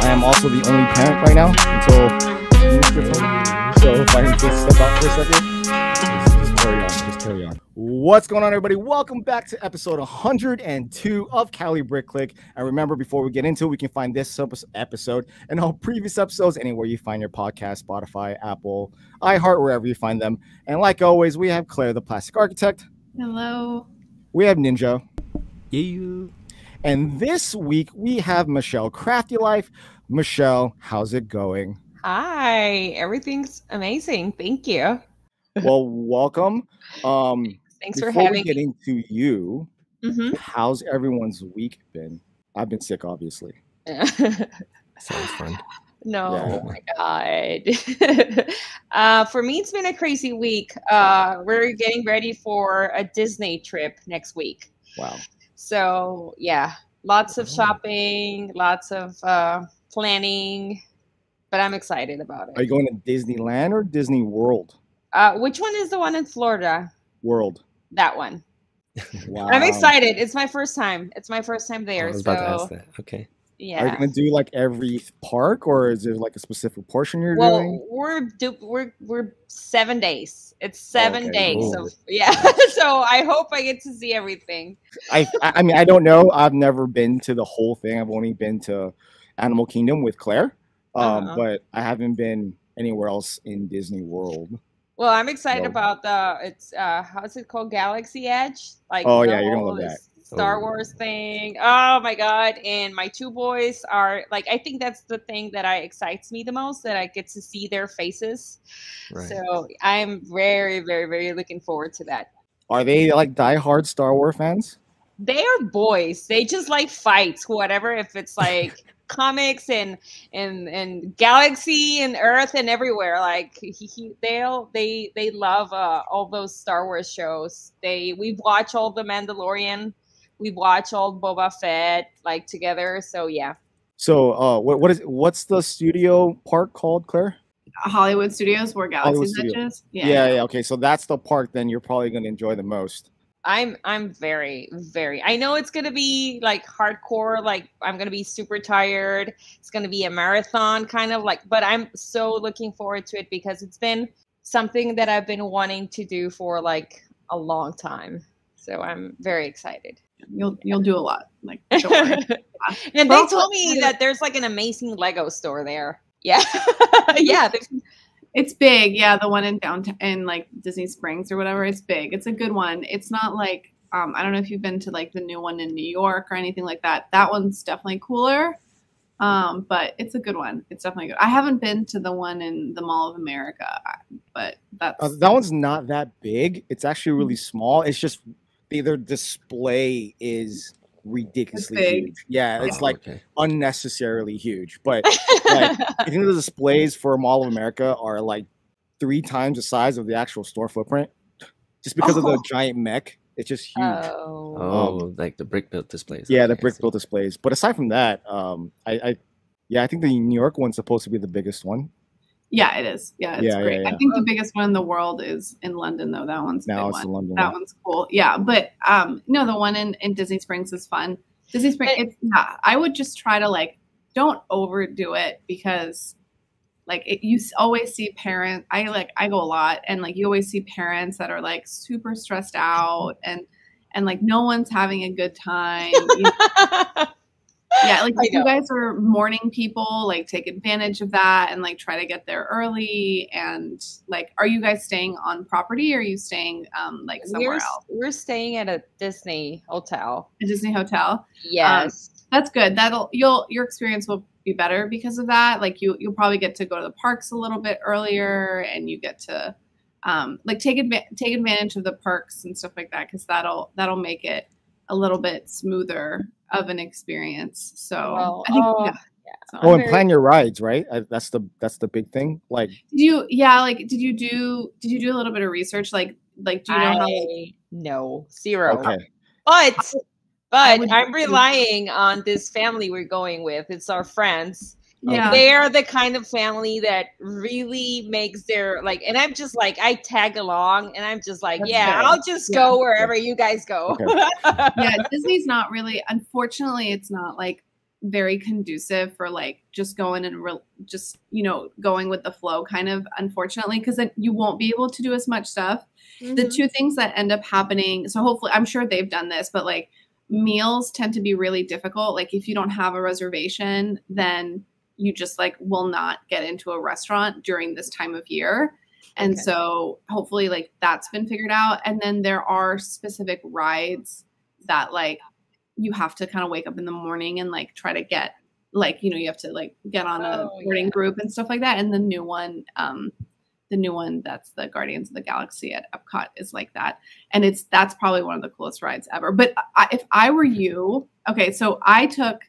I am also the only parent right now until so if I can just step out for a second, just carry on. What's going on, everybody? Welcome back to episode 102 of Cali Brick Click. And remember, before we get into it, we can find this episode and all previous episodes anywhere you find your podcast, Spotify, Apple, iHeart, wherever you find them. And like always, we have Claire, the plastic architect. Hello. We have Ninja. Yeah. And this week, we have Michellecraftylife. Michelle, how's it going? Hi. Everything's amazing. Thank you. Well, welcome. Thanks for having me. Before we get into you, how's everyone's week been? I've been sick, obviously. Sounds fun. No, Yeah. oh my God. For me, it's been a crazy week. We're getting ready for a Disney trip next week. Wow. So, yeah, lots of shopping, lots of planning, but I'm excited about it. Are you going to Disneyland or Disney World? Which one is the one in Florida? World. That one. Wow. I'm excited. It's my first time. It's my first time there. I was about to ask that. Okay. Yeah. Are you going to do like every park, or is there like a specific portion you're doing? We're 7 days. It's 7 days. Cool. So yeah. So I hope I get to see everything. I mean, I don't know. I've never been to the whole thing. I've only been to Animal Kingdom with Claire, but I haven't been anywhere else in Disney World. Well, I'm excited No. about it's how's it called? Galaxy Edge? Like Oh yeah, you're gonna love that. Star Wars thing. Oh my God. And my two boys are like, I think that's the thing that excites me the most, that I get to see their faces. Right. So I'm very, very, very looking forward to that. Are they like diehard Star Wars fans? They are boys. They just like fights, whatever. If it's like comics and Galaxy and Earth and everywhere, like they love all those Star Wars shows. We've watched all the Mandalorian. We watch all Boba Fett like together. So yeah. So what's the studio park called, Claire? Hollywood Studios, where Galaxy's Edge is. Yeah. Okay, so that's the park then you're probably going to enjoy the most. I'm very, very, I know it's going to be like hardcore. Like I'm going to be super tired. It's going to be a marathon kind of like, but I'm so looking forward to it because it's been something that I've been wanting to do for like a long time. So I'm very excited. You'll do a lot. Like, don't worry. And they told me that there's like an amazing Lego store there. Yeah. Yeah. It's big. Yeah, the one in downtown, in like Disney Springs or whatever. It's big. It's a good one. It's not like I don't know if you've been to like the new one in New York or anything like that. That one's definitely cooler. But it's a good one. It's definitely good. I haven't been to the one in the Mall of America, but that's that one's not that big. It's actually really small. It's just their display is ridiculously huge. Yeah, it's like unnecessarily huge. But like, I think the displays for Mall of America are like 3 times the size of the actual store footprint, just because of the giant mech. It's just huge. Like the brick built displays. Yeah, the brick built displays. But aside from that, I think the New York one's supposed to be the biggest one. Yeah, it is. Yeah, it's great. Yeah. I think the biggest one in the world is in London, though. That one's now the it's big the one. London That one. one's cool. Yeah, but no, the one in Disney Springs is fun. Disney Springs, I would just try to like don't overdo it because like you always see parents. I go a lot, and like you always see parents that are like super stressed out and like no one's having a good time. Yeah, like if you guys are morning people, like take advantage of that and like try to get there early. And like, are you guys staying on property or are you staying like somewhere else? We're staying at a Disney hotel. A Disney hotel? Yes. That's good. Your experience will be better because of that. Like you'll probably get to go to the parks a little bit earlier and you get to like take advantage of the perks and stuff like that, because that'll make it a little bit smoother of an experience. So I think and plan your rides, right? That's the big thing. Like did you do a little bit of research? Like do you know how? No, zero. Okay. But I'm relying on this family we're going with. It's our friends. Yeah. They are the kind of family that really makes their like, and I'm just like, I tag along and I'm just like, I'll just go wherever you guys go. Okay. Yeah, Disney's not really, unfortunately, it's not like very conducive for like just going and just, you know, going with the flow kind of, unfortunately, because then you won't be able to do as much stuff. The two things that end up happening, so hopefully, I'm sure they've done this, but like meals tend to be really difficult. Like if you don't have a reservation, then you just like will not get into a restaurant during this time of year. And so hopefully like that's been figured out. And then there are specific rides that like you have to kind of wake up in the morning and like try to get, like, you know, you have to like get on a boarding group and stuff like that. And the new one that's the Guardians of the Galaxy at Epcot is like that. And that's probably one of the coolest rides ever. But if I were you, okay, so I took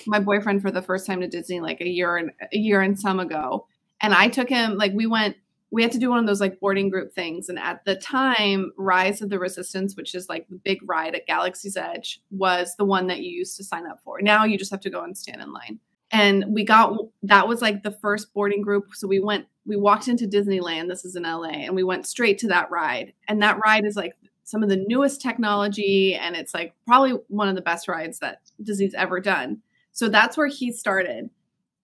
my boyfriend for the first time to Disney like a year and some ago. And I took him, like we had to do one of those like boarding group things. And at the time, Rise of the Resistance, which is like the big ride at Galaxy's Edge, was the one that you used to sign up for. Now you just have to go and stand in line. And that was like the first boarding group. So we walked into Disneyland. This is in LA. And we went straight to that ride. And that ride is like some of the newest technology. And it's like probably one of the best rides that Disney's ever done. So that's where he started.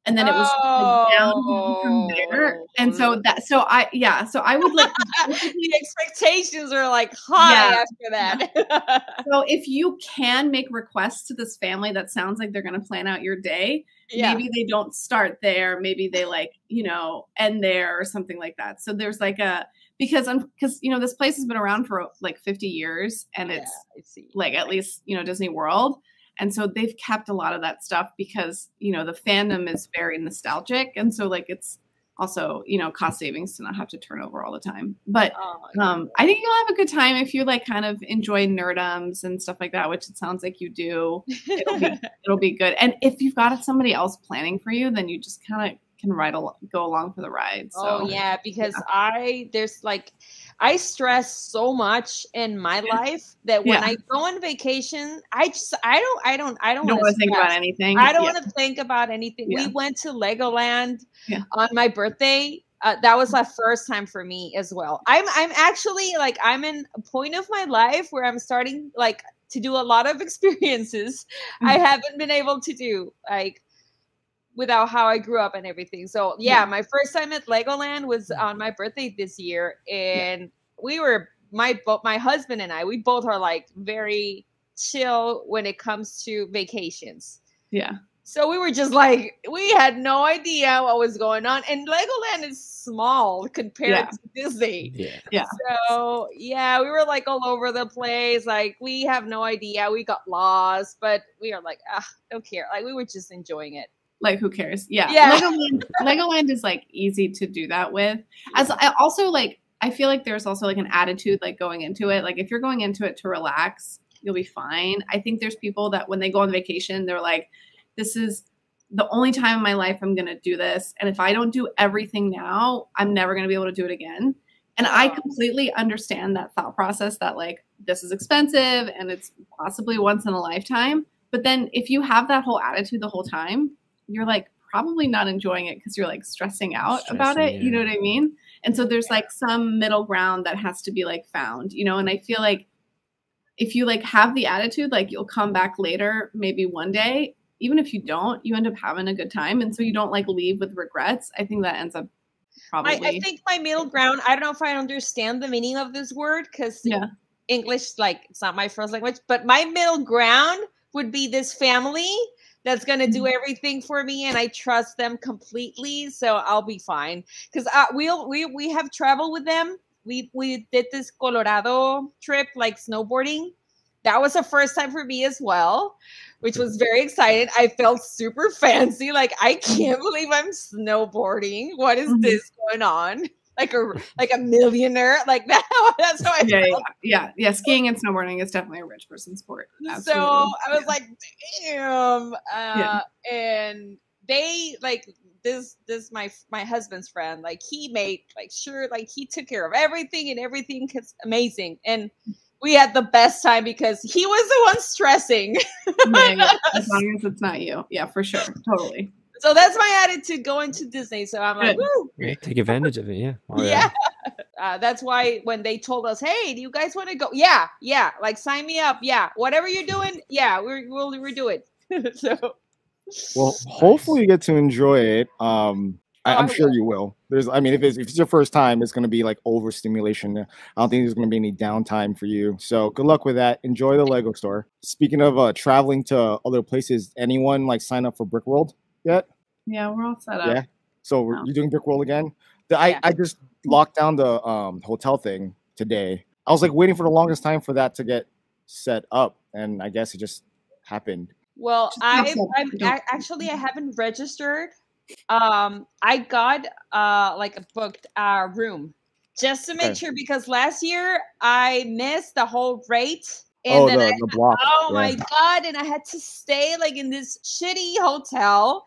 And then it was like down from there. And so I would like the expectations are like high after that. So if you can make requests to this family that sounds like they're going to plan out your day, maybe they don't start there. Maybe they like, you know, end there or something like that. So there's like because, you know, this place has been around for like 50 years and it's like at least, you know, Disney World. And so they've kept a lot of that stuff because, you know, the fandom is very nostalgic. And so like it's also, you know, cost savings to not have to turn over all the time. But I think you'll have a good time if you like kind of enjoy nerdums and stuff like that, which it sounds like you do. It'll be good. And if you've got somebody else planning for you, then you just kind of can go along for the ride. So, because I stress so much in my life that when I go on vacation, I don't want to think about anything. I don't want to think about anything. We went to Legoland on my birthday. That was the first time for me as well. I'm actually like, I'm in a point of my life where I'm starting like to do a lot of experiences I haven't been able to do, like, without how I grew up and everything. So my first time at Legoland was on my birthday this year. And we were, my husband and I, we both are like very chill when it comes to vacations. Yeah. So we were just like, we had no idea what was going on. And Legoland is small compared to Disney. Yeah. So we were like all over the place. Like we have no idea. We got lost, but we are like, don't care. Like we were just enjoying it. Like, who cares? Yeah. Legoland is like easy to do that with. As I also like, I feel like there's also like an attitude like going into it. Like if you're going into it to relax, you'll be fine. I think there's people that when they go on vacation, they're like, this is the only time in my life I'm going to do this. And if I don't do everything now, I'm never going to be able to do it again. And I completely understand that thought process that like, this is expensive and it's possibly once in a lifetime. But then if you have that whole attitude the whole time, you're like probably not enjoying it because you're like stressing about it. Yeah. You know what I mean? And so there's like some middle ground that has to be like found, you know? And I feel like if you like have the attitude, like you'll come back later, maybe one day, even if you don't, you end up having a good time. And so you don't like leave with regrets. I think that ends up probably. I think my middle ground, I don't know if I understand the meaning of this word because English, like it's not my first language, but my middle ground would be this family that's going to do everything for me and I trust them completely. So I'll be fine. Because we have traveled with them. We did this Colorado trip, like snowboarding. That was the first time for me as well, which was very exciting. I felt super fancy. Like, I can't believe I'm snowboarding. What is this going on? Like a millionaire, like that. That's how I felt. Yeah. Skiing and snowboarding is definitely a rich person sport. Absolutely. So I was like, damn. And they like this my husband's friend. Like he made like sure like he took care of everything and everything is amazing. And we had the best time because he was the one stressing. As long as it's not you. Yeah, for sure. Totally. So that's my attitude going to Disney. So I'm like, woo. Yeah, take advantage of it. Yeah. That's why when they told us, hey, do you guys want to go? Yeah. Like sign me up. Yeah. Whatever you're doing. Yeah, we'll do it. So Well, hopefully you get to enjoy it. I'm I sure you will. I mean, if it's your first time, it's going to be like overstimulation. I don't think there's going to be any downtime for you. So good luck with that. Enjoy the Lego store. Speaking of traveling to other places, anyone like sign up for Brick World yet? Yeah, we're all set up. Yeah. So No. you're doing Brick World again? Yeah. I just locked down the hotel thing today. I was like waiting for the longest time for that to get set up, and I guess it just happened. Well, Don't- actually I haven't registered. I got like a booked room just to make Okay. sure, because last year I missed the whole rate. And then the block. oh Yeah. my God, and I had to stay like in this shitty hotel,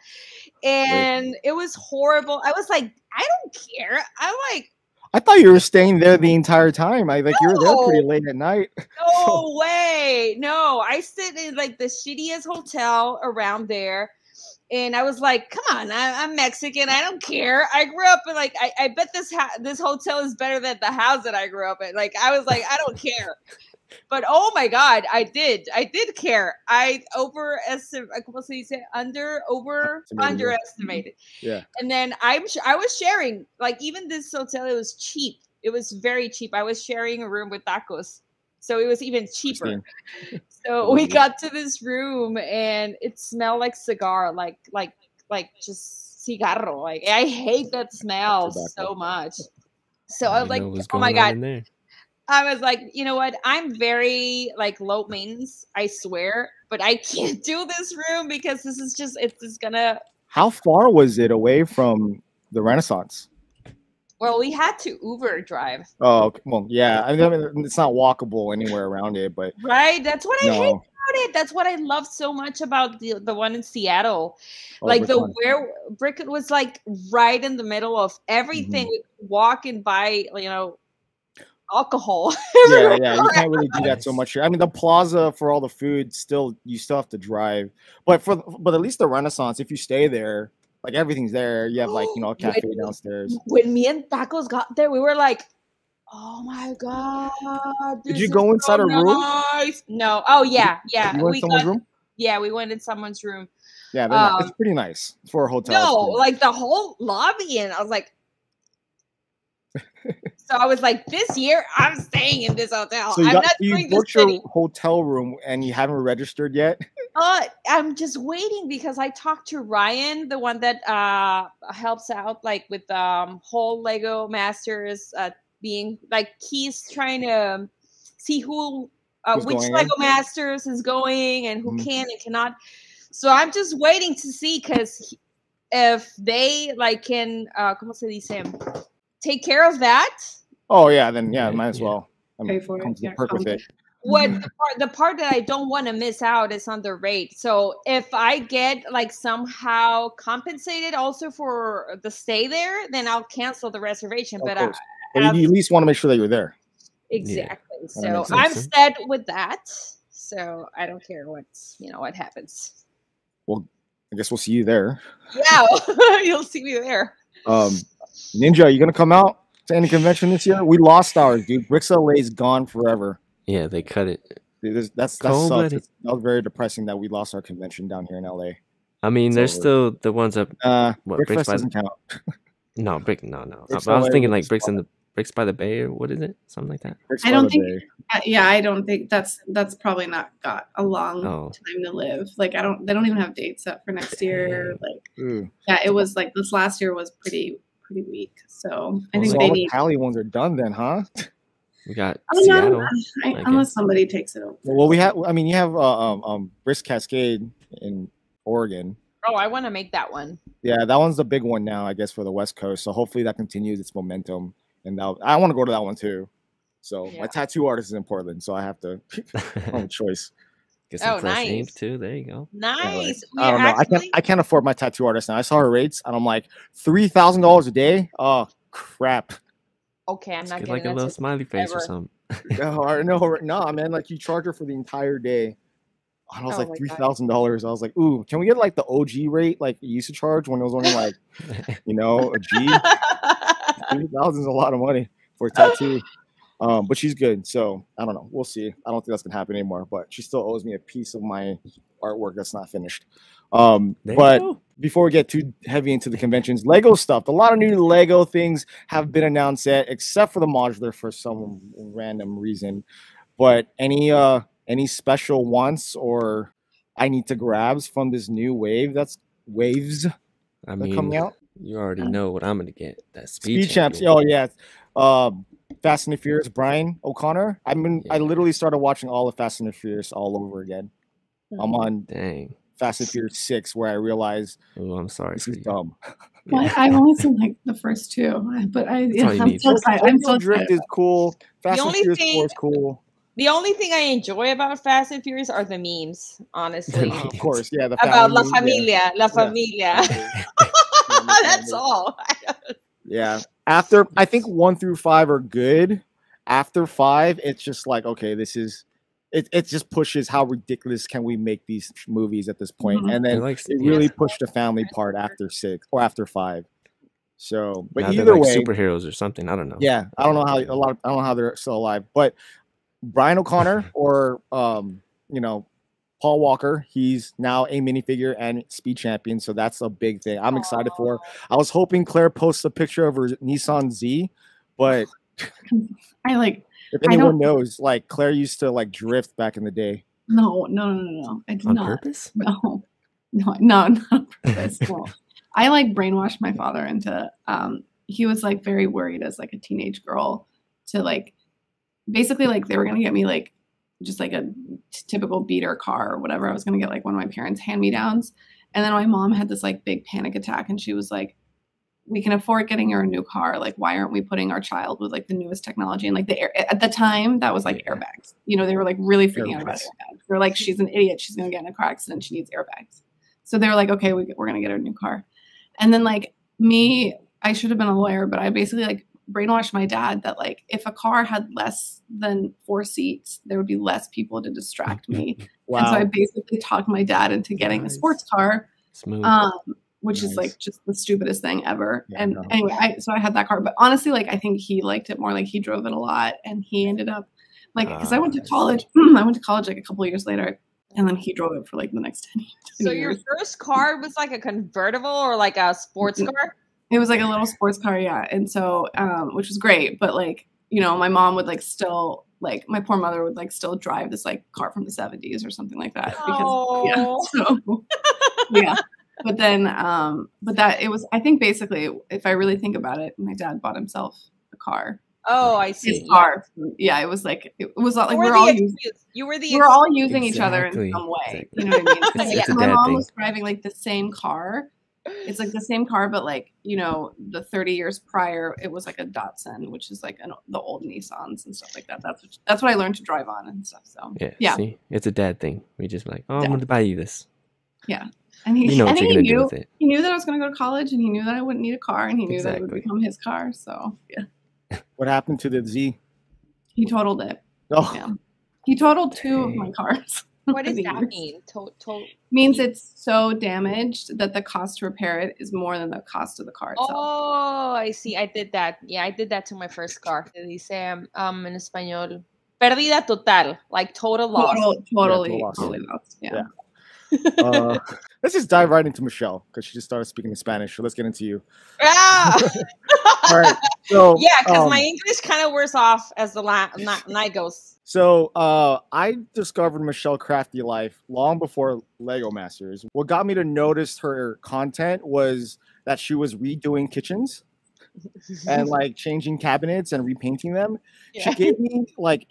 and it was horrible. I was like, I don't care. I'm like, I thought you were staying there the entire time. You were there pretty No. late at night. no way. No, I stayed in like the shittiest hotel around there. And I was like, come on, I'm Mexican. I don't care. I grew up in like, I bet this hotel is better than the house that I grew up in. Like, I was like, I don't care. But oh my God, I did care. I underestimated. Yeah. And then I was sharing, like, even this hotel, it was cheap. It was very cheap. I was sharing a room with tacos, so it was even cheaper. So we got to this room and it smelled like cigar, like just cigarro. Like, I hate that smell so much. So I was like, oh my God. I was like, you know what? I'm very like low maintenance, I swear, but I can't do this room because this is just, it's just gonna. How far was it away from the Renaissance? Well, we had to Uber drive. Oh, well, yeah. I mean, it's not walkable anywhere around it, but right. That's what I hate about it. That's what I love so much about the one in Seattle. Like where Brick was like right in the middle of everything, walking by, you know, alcohol. yeah, you can't really do that so much here. I mean, the plaza for all the food you still have to drive, but at least the Renaissance, if you stay there, like everything's there. You have like, you know, a cafe downstairs. When me and Tacos got there, we were like, oh my God, did you go inside a room? No. Oh yeah. You went in someone's room? Yeah, we went in someone's room. Yeah, it's pretty nice for a hotel. No, like the whole lobby, and I was like, so I was like, this year I'm staying in this hotel. So you booked your hotel room and you haven't registered yet? I'm just waiting because I talked to Ryan, the one that helps out like with whole Lego Masters, being like, he's trying to see which Lego Masters is going and who can and cannot. So I'm just waiting to see, because if they like can ¿cómo se dice? Take care of that. Oh yeah, then might as well. Pay for it. Yeah, perk with it. What the part that I don't want to miss out is on the rate. So if I get like somehow compensated also for the stay there, then I'll cancel the reservation. But you at least want to make sure that you're there. Exactly. Yeah, so I'm set with that. So I don't care what happens. Well, I guess we'll see you there. Yeah, you'll see me there. Ninja, are you gonna come out to any convention this year? We lost ours, dude. Bricks LA is gone forever. Yeah, they cut it. Dude, that sucks. That was very depressing that we lost our convention down here in LA. I mean, there's still the ones up. Brickfest doesn't count. No. I was thinking like Bricks by the Bay, or what is it? Something like that. I don't think. Yeah, I don't think that's probably not got a long time to live. Like they don't even have dates up for next year. Like, yeah, it was like this last year was pretty weak. So I think they need. Cali ones are done then, huh? We got Seattle, unless somebody takes it over. Well, you have Brisk Cascade in Oregon. Oh, I want to make that one. Yeah, that one's the big one now, I guess, for the West Coast. So hopefully that continues its momentum. And I want to go to that one too. So my tattoo artist is in Portland, so I have to own choice. Get some fresh ink too. There you go. Nice. Yeah, I don't know. I can't afford my tattoo artist now. I saw her rates, and I'm like, $3,000 a day. Oh crap. Okay, I'm not getting like a little smiley face or something. No, man. Like you charge her for the entire day. And I was like $3,000. I was like, ooh, can we get like the OG rate like you used to charge when it was only like, a G? $3,000 is a lot of money for a tattoo. But she's good, so I don't know. We'll see. I don't think that's gonna happen anymore. But she still owes me a piece of my artwork that's not finished. There But you go. before we get too heavy into the conventions, Lego stuff. A lot of new Lego things have been announced yet, except for the modular for some random reason. But any special wants or I need to grabs from this new waves I that are coming mean, out? you already know what I'm gonna get. That Speed speed champs. champion. Oh yeah. Fast and the Furious, Brian O'Connor. I Yeah. literally started watching all of Fast and the Furious all over again. I'm on Dang. Fast and Furious 6 where I realized Oh, I'm sorry this for is you. dumb. Well, I've only seen like the first two, but all you I'm need. so excited. I'm so Tokyo Drift excited. is cool. Fast and only Furious thing- 4 is cool. The only thing I enjoy about Fast and Furious are the memes, honestly. Of course, yeah. The About La family meme, yeah. Familia, La Familia. That's all. Yeah. After I think 1 through 5 are good. After 5, it's just like, okay, this is it just pushes how ridiculous can we make these movies at this point. Mhm. And then They're like- it really pushed the family part after 6 or after 5. So, but Now they're either like way, superheroes or something. I don't know. yeah, I don't know how I don't know how they're still alive. But Brian O'Connor or Paul Walker, he's now a minifigure and speed champion, so that's a big thing. I'm excited for. I was hoping Claire posts a picture of her Nissan Z, but I like. if I anyone don't- knows, like Claire used to like drift back in the day. No. I did On not. purpose? No, not on purpose. No. I like brainwashed my father into. He was like very worried as like a teenage girl to like, basically like they were gonna get me like just like a typical beater car or whatever. I was gonna get like one of my parents' hand-me-downs, and then my mom had this like big panic attack, and she was like, "We can afford getting her a new car. Like, why aren't we putting our child with like the newest technology?" And like at the time, that was like airbags. You know, they were like really freaking out about airbags. They're like, "She's an idiot. She's gonna get in a car accident. She needs airbags." So they were like, "Okay, we're gonna get her a new car." And then like me, I should have been a lawyer, but I basically like brainwashed my dad that like if a car had less than 4 seats, there would be less people to distract me. Wow. And so I basically talked my dad into getting a Nice. sports car, Smooth. which is like just the stupidest thing ever. Yeah, and no. anyway, I had that car, but honestly, like I think he liked it more. Like he drove it a lot, and he ended up like because I went to I see. college. I went to college like a couple of years later, and then he drove it for like the next 10 years. So your first car was like a convertible or like a sports car? It was like a little sports car, yeah. And so, which was great, but like, you know, my mom would like still like my poor mother would like still drive this like car from the 70s or something like that. Because so yeah. But then but that it was I think basically if I really think about it, my dad bought himself a car. Oh, I see. His car. Yeah, it was like like You we're were all the using excuse. You were the we're all using each other Exactly, in some way. exactly. You know what I mean? It's a My dad mom thing. was driving like the same car. It's like the same car, but like, you know, the 30 years prior, it was like a Datsun, which is like the old Nissans and stuff like that. That's what I learned to drive on and stuff. So Yeah. See, it's a dad thing. We just like, oh, I'm going to buy you this. yeah. And he, You know what you're going to do with it. He knew that I was going to go to college, and he knew that I wouldn't need a car, and he knew that it would Exactly. become his car. So yeah, What happened to the Z? he totaled it. Oh, Yeah, he totaled 2 of Dang. my cars. What does over the that years. mean? Means it's so damaged that the cost to repair it is more than the cost of the car itself. Oh, I see. I did that. Yeah, I did that to my first car. Se dice en español, pérdida total, like total loss. Totally loss. lost. Yeah. let's just dive right into Michelle because she just started speaking in Spanish. So let's get into you. Ah! All right. So Yeah, because my English kind of wears off as the night goes. So I discovered Michellecraftylife long before Lego Masters. What got me to notice her content was that she was redoing kitchens and like changing cabinets and repainting them. Yeah. She gave me like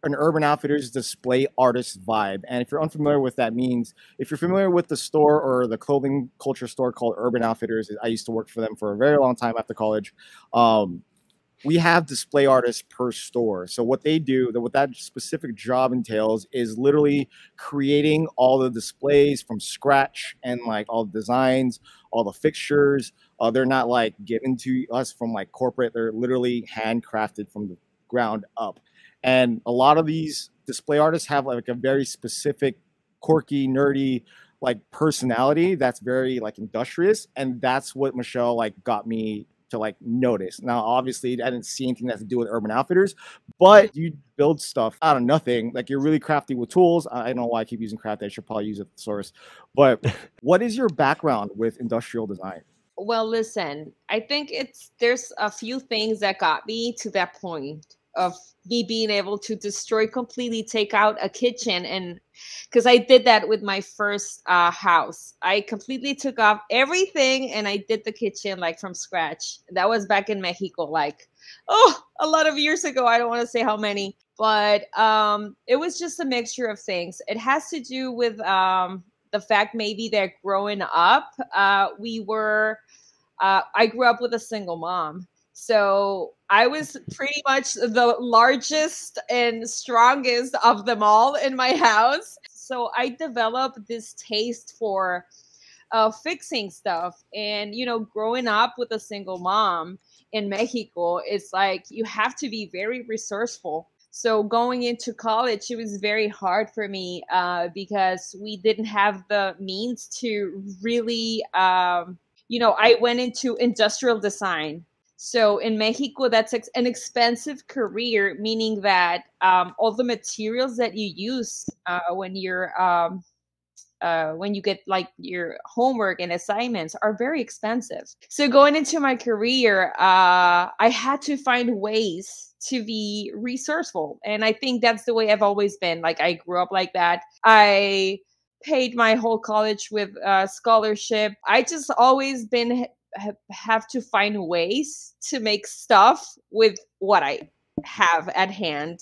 an Urban Outfitters display artist vibe. And if you're unfamiliar with that means, if you're familiar with the store or the clothing culture store called Urban Outfitters, I used to work for them for a very long time after college. We have display artists per store. So what they do, what that specific job entails is literally creating all the displays from scratch and like all the designs, all the fixtures. They're not like given to us from like corporate. They're literally handcrafted from the ground up. And a lot of these display artists have like a very specific, quirky, nerdy like personality that's very like industrious. And that's what Michelle like got me to like notice. Now, obviously, I didn't see anything that has to do with Urban Outfitters, but you build stuff out of nothing. Like, you're really crafty with tools. I don't know why I keep using crafty. I should probably use a thesaurus. But what is your background with industrial design? Well, listen, I think there's a few things that got me to that point of me being able to destroy completely, take out a kitchen. And because I did that with my first house, I completely took off everything and I did the kitchen like from scratch. That was back in Mexico, like, a lot of years ago. I don't want to say how many, but it was just a mixture of things. It has to do with the fact maybe that growing up, I grew up with a single mom. So I was pretty much the largest and strongest of them all in my house. So I developed this taste for fixing stuff. And, growing up with a single mom in Mexico, it's like you have to be very resourceful. So going into college, it was very hard for me because we didn't have the means to really, I went into industrial design. So in Mexico, that's an expensive career, meaning that all the materials that you use when you get like your homework and assignments are very expensive. So going into my career, I had to find ways to be resourceful. And I think that's the way I've always been. Like, I grew up like that. I paid my whole college with scholarship. I just always have to find ways to make stuff with what I have at hand.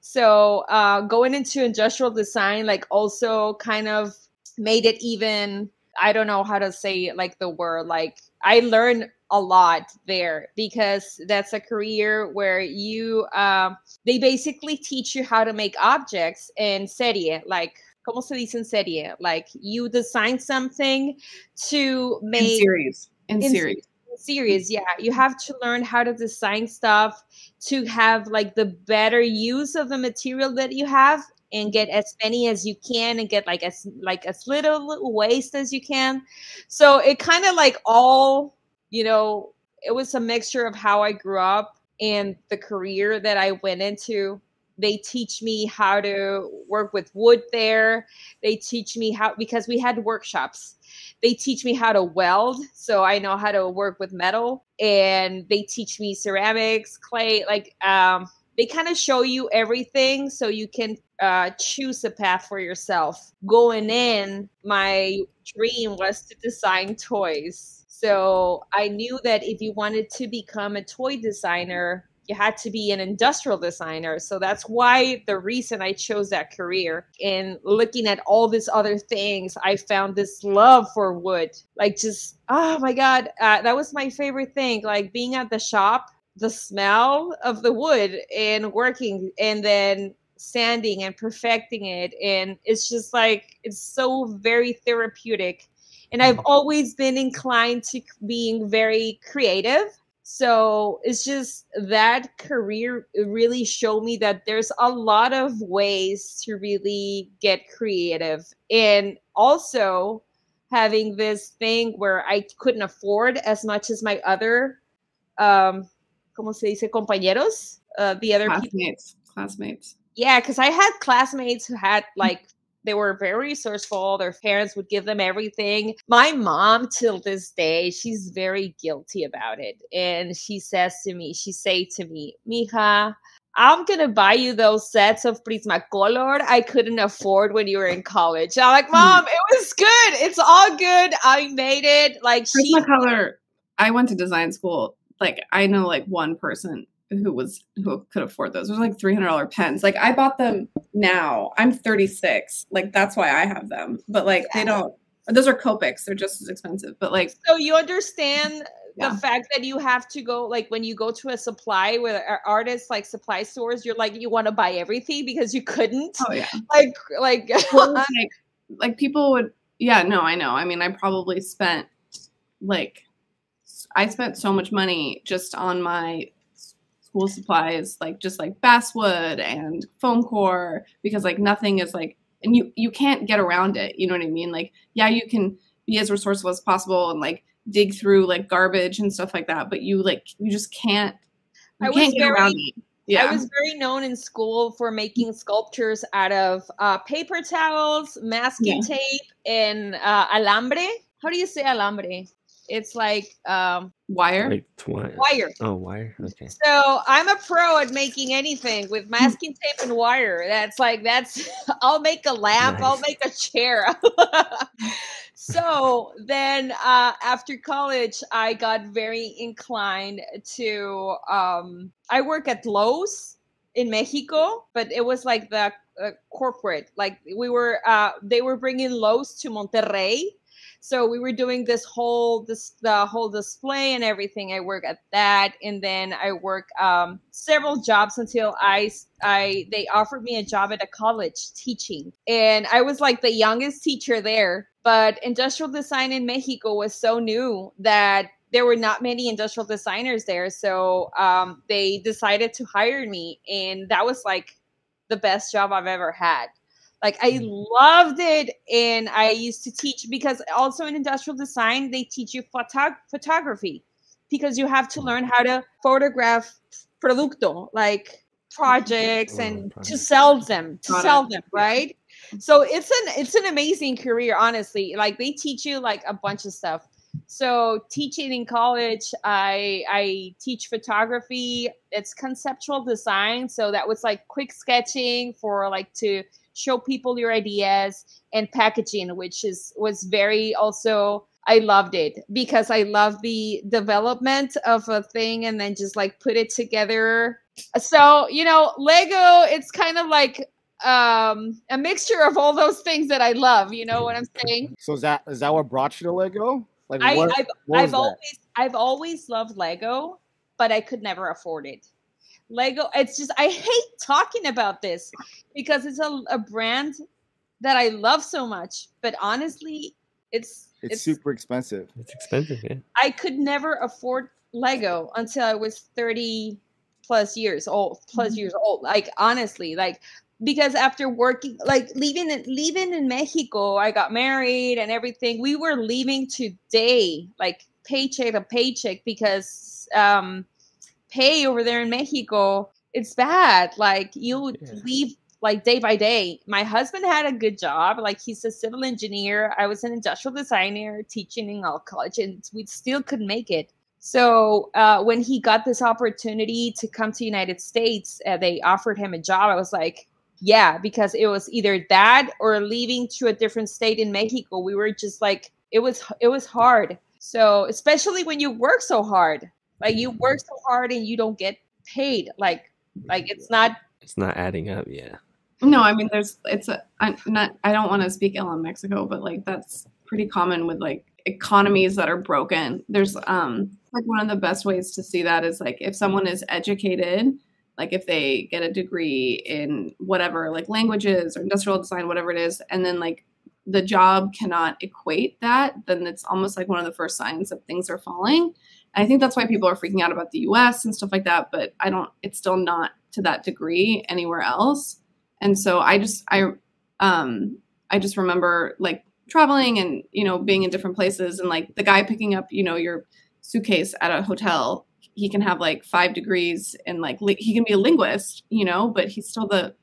So going into industrial design, like, also kind of made it even, I don't know how to say like the word, like, I learned a lot there because that's a career where they basically teach you how to make objects in serie, like, ¿cómo se dice en serie? Like, you design something to make in series. Yeah, you have to learn how to design stuff to have like the better use of the material that you have and get as many as you can and get like as little waste as you can. So it kind of like all, it was a mixture of how I grew up and the career that I went into. They teach me how to work with wood there. They teach me how, because we had workshops. They teach me how to weld, so I know how to work with metal. And they teach me ceramics, clay, like they kind of show you everything so you can choose a path for yourself. Going in, my dream was to design toys. So I knew that if you wanted to become a toy designer, you had to be an industrial designer. So that's why the reason I chose that career. And looking at all these other things, I found this love for wood. Like, just, oh my God, that was my favorite thing. Like, being at the shop, the smell of the wood and working and then sanding and perfecting it. And it's just like, it's so very therapeutic. And I've always been inclined to being very creative. So it's just that career really showed me that there's a lot of ways to really get creative. And also having this thing where I couldn't afford as much as my other, ¿cómo se dice? Compañeros, the other classmates. Yeah, because I had classmates who had like, they were very resourceful. Their parents would give them everything. My mom, till this day, she's very guilty about it. And she say to me, Mija, I'm going to buy you those sets of Prismacolor I couldn't afford when you were in college. I'm like, Mom, it was good. It's all good. I made it. Like, Prismacolor, I went to design school. Like, I know like one person who could afford those. It was like $300 pens. Like, I bought them now. I'm 36. Like, that's why I have them. But like, they don't. Those are Copics. They're just as expensive. But like, so you understand the fact that you have to go, like, when you go to a supply with artists, like supply stores, you're like, you want to buy everything because you couldn't. Oh yeah. Well, like people would. Yeah. No, I know. I mean, I probably spent so much money just on my school supplies, like just like basswood and foam core, because like nothing is like, and you can't get around it. You know what I mean? Like, yeah, you can be as resourceful as possible and like dig through like garbage and stuff like that, but you just can't get around it. Yeah. I was very known in school for making sculptures out of paper towels, masking tape, and alambre. How do you say alambre? It's like wire. Like wire. Oh, wire. Okay. So I'm a pro at making anything with masking tape and wire. I'll make a lamp. Nice. I'll make a chair. So then after college, I got very inclined to, I work at Lowe's in Mexico, but it was like the corporate, like they were bringing Lowe's to Monterrey. So we were doing the whole display and everything. I work at that. And then I work several jobs until they offered me a job at a college teaching. And I was like the youngest teacher there. But industrial design in Mexico was so new that there were not many industrial designers there. So they decided to hire me. And that was like the best job I've ever had. Like, I loved it. And I used to teach, because also in industrial design, they teach you photography, because you have to learn how to photograph producto, like projects, and to sell them, right? So it's an amazing career, honestly. Like, they teach you like a bunch of stuff. So teaching in college, I teach photography. It's conceptual design. So that was like quick sketching for like to show people your ideas, and packaging, which was very also, I loved it because I love the development of a thing and then just like put it together. So, Lego, it's kind of like a mixture of all those things that I love. You know what I'm saying? So is that what brought you to Lego? Like, I've always loved Lego, but I could never afford it. Lego, it's just, I hate talking about this because it's a brand that I love so much, but honestly, it's super expensive. It's expensive, yeah. I could never afford Lego until I was 30 plus years old. Like, honestly, like, because after working, like leaving in Mexico, I got married and everything. We were leaving today, like paycheck to paycheck, because pay over there in Mexico, it's bad. Like, you leave like day by day. My husband had a good job. Like, he's a civil engineer. I was an industrial designer teaching in college, and we still couldn't make it. So when he got this opportunity to come to United States, they offered him a job. I was like, yeah, because it was either that or leaving to a different state in Mexico. We were just like, it was hard. So especially when you work so hard. Like, you work so hard and you don't get paid. Like it's not adding up. Yeah. No, I mean, I don't want to speak ill on Mexico, but like, that's pretty common with like economies that are broken. There's like, one of the best ways to see that is like, if someone is educated, like if they get a degree in whatever, like languages or industrial design, whatever it is, and then like the job cannot equate that, then it's almost like one of the first signs that things are falling. I think that's why people are freaking out about the US and stuff like that, but it's still not to that degree anywhere else. And so I just remember like traveling and, being in different places, and like the guy picking up, your suitcase at a hotel, he can have like 5 degrees and like, he can be a linguist, but he's still the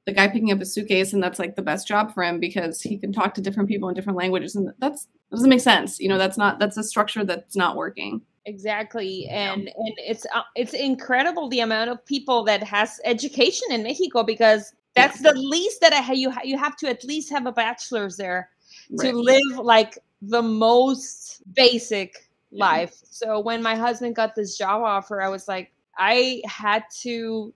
guy picking up a suitcase, and that's like the best job for him because he can talk to different people in different languages. And that doesn't make sense. That's a structure that's not working. Exactly. And it's incredible the amount of people that has education in Mexico, because that's the least that you have to at least have a bachelor's there to live like the most basic life. So when my husband got this job offer, I was like, I had to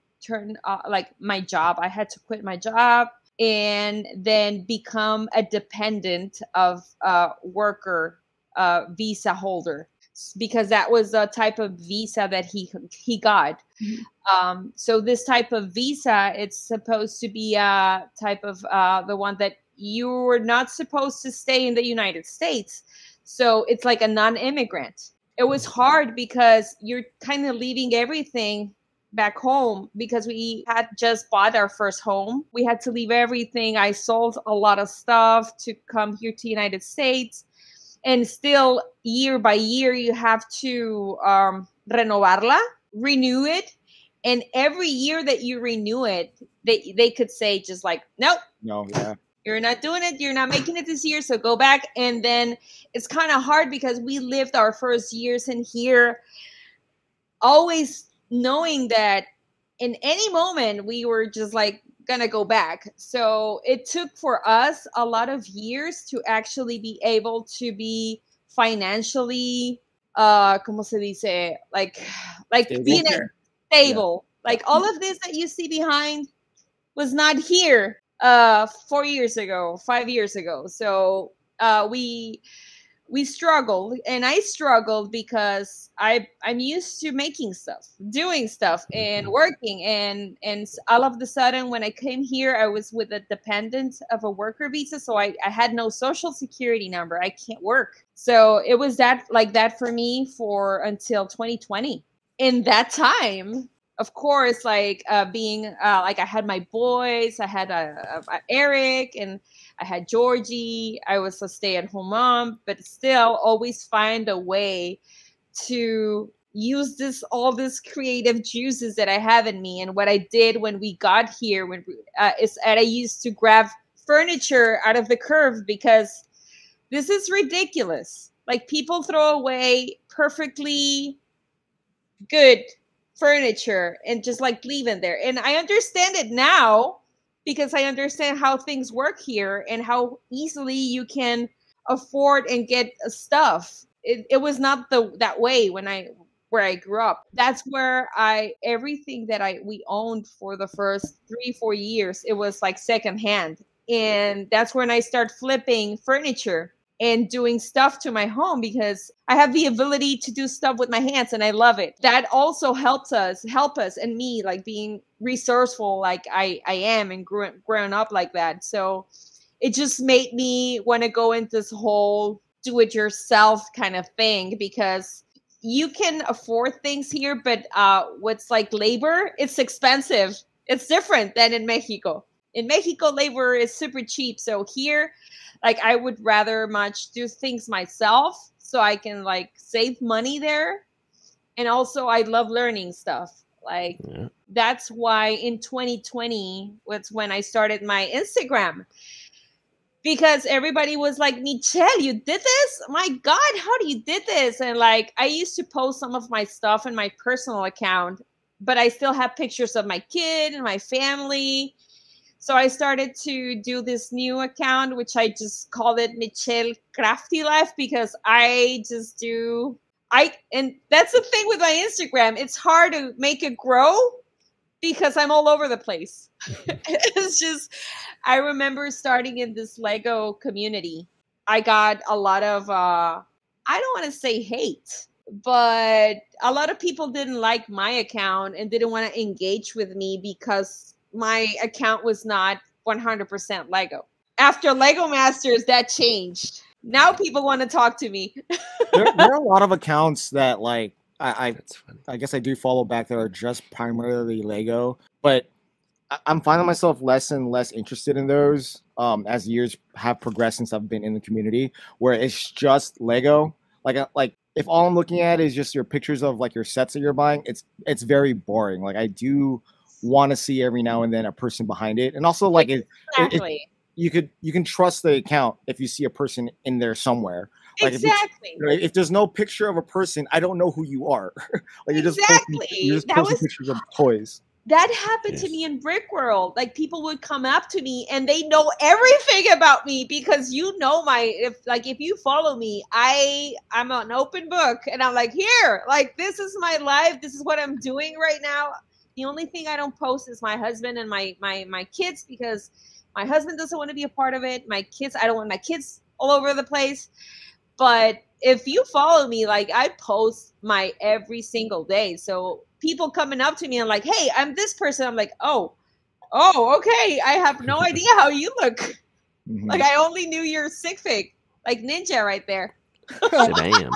my job. I had to quit my job and then become a dependent of a worker visa holder, because that was a type of visa that he got. Mm-hmm. So this type of visa, it's supposed to be a type of the one that you were not supposed to stay in the United States. So it's like a non-immigrant. It was hard because you're kind of leaving everything back home, because we had just bought our first home. We had to leave everything. I sold a lot of stuff to come here to the United States. and still year by year you have to renovarla, renew it. And every year that you renew it, they could say just like, nope, No, yeah. You're not doing it. You're not making it this year. So go back. And then it's kind of hard because we lived our first years in here always knowing that in any moment we were just like going to go back. So it took for us a lot of years to actually be able to be financially, ¿cómo se dice? Like being stable. Yeah. Like all of this that you see behind was not here 4 years ago, 5 years ago. So we struggled, and I struggled because I'm used to making stuff, doing stuff, and working, and all of a sudden when I came here, I was with a dependent of a worker visa, so I had no social security number. I can't work. So it was that for me for until 2020. In that time, of course, being I had my boys, I had Eric, and I had Georgie. I was a stay-at-home mom, but still always find a way to use all this creative juices that I have in me. And what I did when we got here is that I used to grab furniture out of the curb because this is ridiculous. Like people throw away perfectly good furniture and just like leave it there. And I understand it now because I understand how things work here and how easily you can afford and get stuff. It was not that way where I grew up. That's where everything that we owned for the first 3-4 years, it was like secondhand. And that's when I started flipping furniture and doing stuff to my home because I have the ability to do stuff with my hands and I love it. That also help us and me like being resourceful like I am and growing up like that. So it just made me want to go into this whole do-it-yourself kind of thing because you can afford things here, but what's like labor, it's expensive. It's different than in Mexico. In Mexico, labor is super cheap. So here, like I would rather much do things myself so I can like save money there. And also I love learning stuff. Like that's why in 2020 was when I started my Instagram. Because everybody was like, Michelle, you did this? My God, how do you did this? And like I used to post some of my stuff in my personal account, but I still have pictures of my kid and my family. So I started to do this new account, which I just called it Michellecraftylife because and that's the thing with my Instagram. It's hard to make it grow because I'm all over the place. It's just, I remember starting in this Lego community. I got a lot of, I don't want to say hate, but a lot of people didn't like my account and didn't want to engage with me because my account was not 100% Lego. After Lego Masters, that changed. Now people want to talk to me. there are a lot of accounts that like I guess I do follow back that are just primarily Lego, but I'm finding myself less and less interested in those as years have progressed since I've been in the community, where it's just Lego. Like if all I'm looking at is just your pictures of like your sets that you're buying, it's very boring. Like I do want to see every now and then a person behind it, and also like you can trust the account if you see a person in there somewhere. Like exactly. If there's no picture of a person, I don't know who you are. Like you're just posting pictures of toys. That happened to me in Brick World. Like people would come up to me and they know everything about me because if you follow me, I'm an open book and I'm like, here, like this is my life. This is what I'm doing right now. The only thing I don't post is my husband and my kids because my husband doesn't want to be a part of it. My kids, I don't want my kids all over the place. But if you follow me, like I post my every single day. So people coming up to me and like, hey, I'm this person. I'm like, oh, okay. I have no idea how you look. Mm-hmm. Like I only knew your sig fig, like Ninja right there. Damn.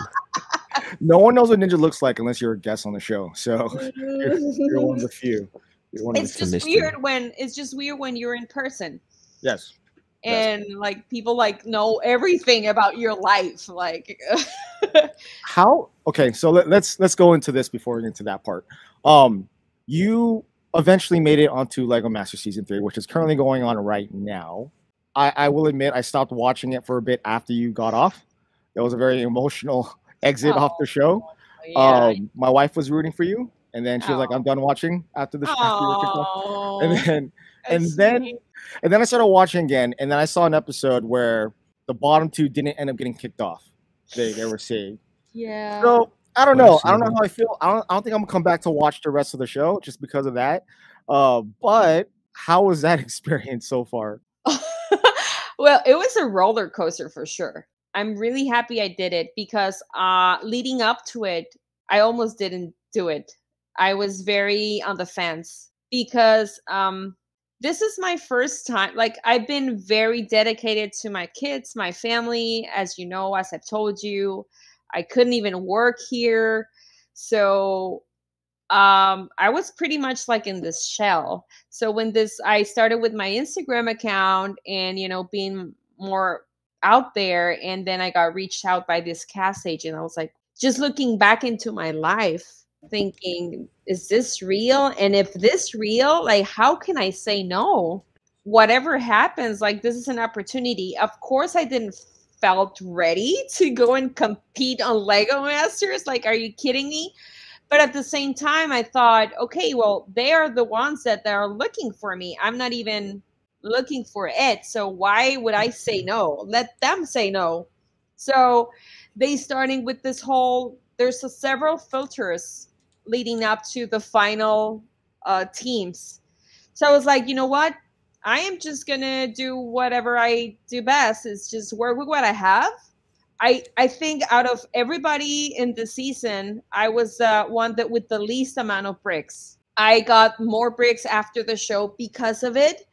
No one knows what Ninja looks like unless you're a guest on the show. So you're one of the few. It's just weird when you're in person. Yes. and like people like know everything about your life. Like, how? Okay, so let's go into this before we get into that part. You eventually made it onto Lego Master Season 3, which is currently going on right now. I will admit I stopped watching it for a bit after you got off. It was a very emotional exit off the show. yeah. My wife was rooting for you, and then she was like, "I'm done watching after the after you were kicked off." And then and then I started watching again, and then I saw an episode where the bottom two didn't end up getting kicked off. They were saved. Yeah. So I don't know. I don't know how I feel. I don't think I'm gonna come back to watch the rest of the show just because of that. But how was that experience so far? Well, it was a roller coaster for sure. I'm really happy I did it because leading up to it, I almost didn't do it. I was very on the fence because this is my first time. Like, I've been very dedicated to my kids, my family, as you know, as I've told you. I couldn't even work here. So I was pretty much like in this shell. So when I started with my Instagram account and, being more out there, and then I got reached out by this cast agent. I was like, just looking back into my life, thinking, is this real? And if this real, like, how can I say no? Whatever happens, like, this is an opportunity. Of course, I didn't felt ready to go and compete on Lego Masters. Like, are you kidding me? But at the same time, I thought, okay, well, they are the ones that are looking for me. I'm not even looking for it. So why would I say no? Let them say no. So they starting with this whole, there's several filters leading up to the final teams. So I was like, you know what? I am just going to do whatever I do best, is just work with what I have. I think out of everybody in the season, I was one that with the least amount of bricks. I got more bricks after the show because of it.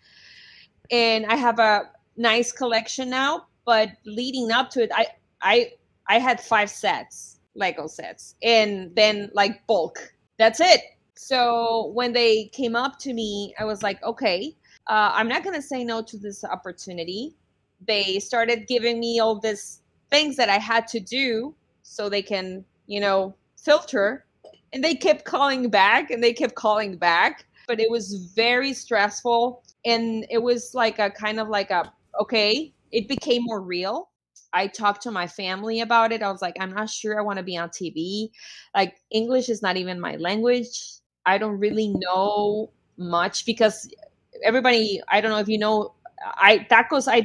And I have a nice collection now, but leading up to it, I had 5 sets, Lego sets, and then like bulk. That's it. So when they came up to me, I was like, okay, I'm not going to say no to this opportunity. They started giving me all this things that I had to do so they can, filter. And they kept calling back and they kept calling back. But it was very stressful. And it was like a kind of like okay, it became more real. I talked to my family about it. I was like, I'm not sure I want to be on TV. Like, English is not even my language. I don't really know much because everybody, I don't know if you know, I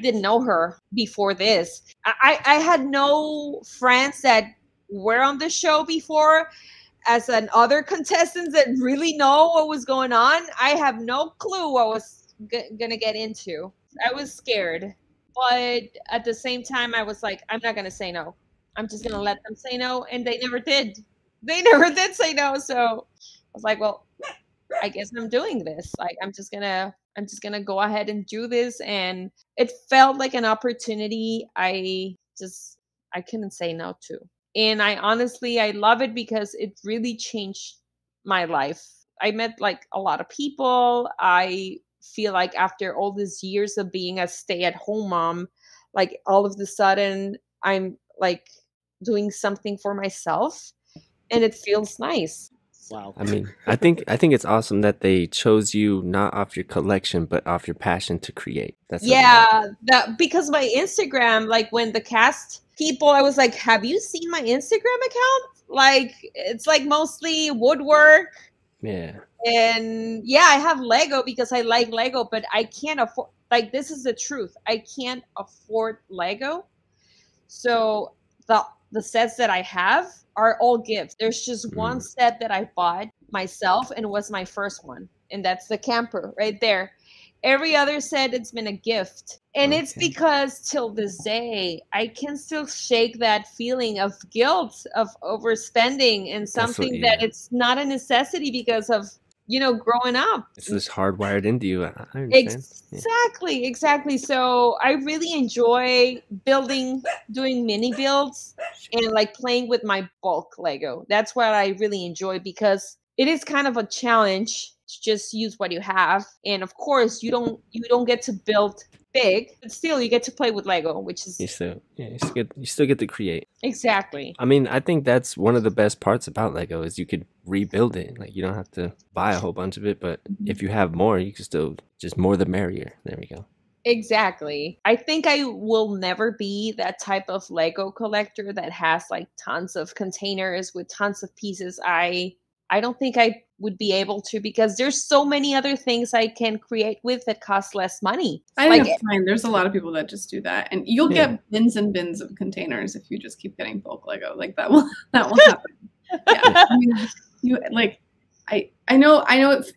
didn't know her before this. I had no friends that were on the show before as an other contestants that really know what was going on. I have no clue what was gonna get into. I was scared, but at the same time, I was like, I'm not gonna say no. I'm just gonna let them say no, and they never did. They never did say no. So I was like, well, I guess I'm doing this. Like, I'm just gonna go ahead and do this. And it felt like an opportunity I couldn't say no to. And I honestly, I love it because it really changed my life. I met like a lot of people. I feel like after all these years of being a stay-at-home mom, like all of a sudden I'm like doing something for myself, and it feels nice. Wow. I mean, I think it's awesome that they chose you not off your collection, but off your passion to create. That's that because my Instagram, like when the cast people, I was like, have you seen my Instagram account? Like, it's like mostly woodwork. Yeah. And yeah, I have Lego because I like Lego, but I can't afford, like, this is the truth. I can't afford Lego. So the sets that I have are all gifts. There's just one set that I bought myself and was my first one. And that's the camper right there. Every other set, it's been a gift. And it's because till this day, I can still shake that feeling of guilt of overspending and something that it's not a necessity because of, growing up. It's just hardwired into you. I understand. Exactly. So I really enjoy doing mini builds and like playing with my bulk Lego. That's what I really enjoy because it is kind of a challenge to just use what you have. And of course, you don't get to build big, but still you get to play with Lego, which is you still get to create. Exactly. I mean, I think that's one of the best parts about Lego is you could rebuild it. Like you don't have to buy a whole bunch of it, but if you have more, you can still just more the merrier. There we go. Exactly. I think I will never be that type of Lego collector that has like tons of containers with tons of pieces. I don't think I would be able to, because there's so many other things I can create with that cost less money. I think it's fine. There's a lot of people that just do that, and you'll get bins and bins of containers if you just keep getting bulk Lego. Like that will happen. Yeah, I mean, you like, I know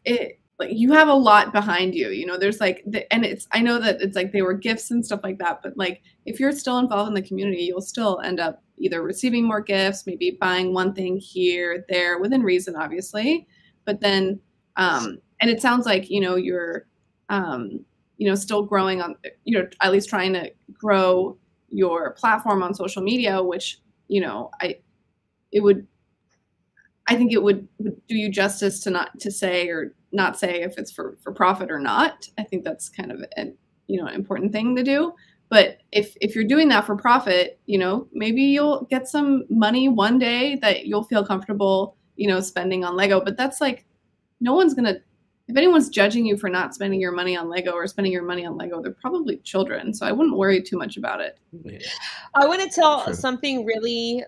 it like you have a lot behind you. You know, there's like, I know that it's like they were gifts and stuff like that, but like if you're still involved in the community, you'll still end up either receiving more gifts, maybe buying one thing here, there, within reason, obviously. But then, and it sounds like, you know, you're, you know, still growing on, you know, at least trying to grow your platform on social media, which, you know, I think it would do you justice to not to say or not say if it's for profit or not. I think that's kind of an, you know, important thing to do. But if you're doing that for profit, you know, maybe you'll get some money one day that you'll feel comfortable, you know, spending on Lego. But that's like, no one's going to, if anyone's judging you for not spending your money on Lego or spending your money on Lego, they're probably children. So I wouldn't worry too much about it. Yeah. I want to tell something really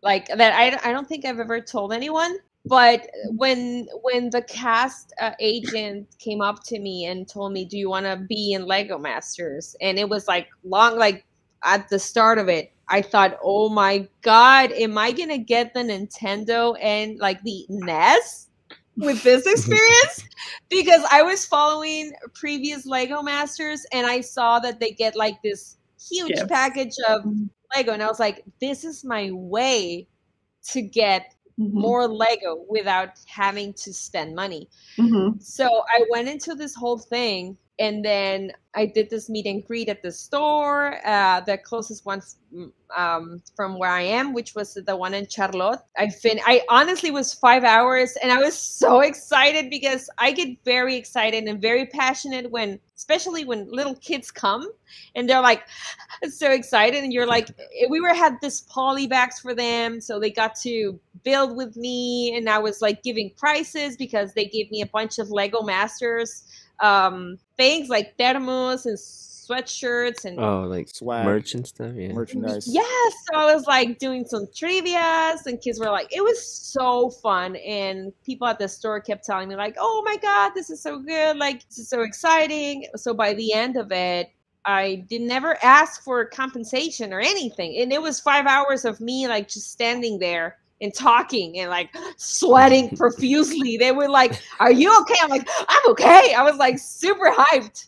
like that I don't think I've ever told anyone. But when the cast agent came up to me and told me, do you want to be in Lego Masters? And it was like long, like at the start of it, I thought, oh my God, am I going to get the Nintendo and like the NES with this experience? Because I was following previous Lego Masters and I saw that they get like this huge package of Lego. And I was like, this is my way to get more Lego without having to spend money. So I went into this whole thing, and then I did this meet and greet at the store, the closest one from where I am, which was the one in Charlotte. I honestly was 5 hours, and I was so excited because I get very excited and very passionate especially when little kids come and they're like so excited, and you're like, had this poly bags for them, so they got to build with me, and I was like giving prizes because they gave me a bunch of Lego Masters things like thermos and sweatshirts and like swag, merch and stuff. Yeah, merchandise. Yes, so I was like doing some trivias, and kids were like, it was so fun. And people at the store kept telling me like, oh my God, this is so good, like this is so exciting. So by the end of it, I did never ask for compensation or anything, and it was 5 hours of me like just standing there and talking and like sweating profusely. They were like, are you okay? I'm like, I'm okay. I was like super hyped.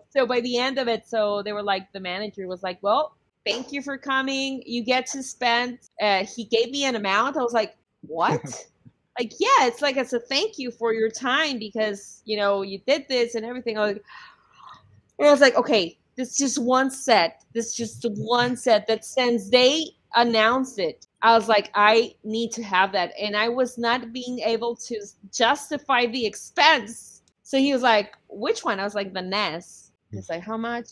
So by the end of it, so they were like, the manager was like, well, thank you for coming. You get to spend, he gave me an amount. I was like, what? Like, yeah, it's like, it's a thank you for your time because, you know, you did this and everything. I was like, okay, this is just one set. This is just one set that since they announced it, I was like, I need to have that. And I was not being able to justify the expense. So he was like, which one? I was like, the NES. He's like, how much?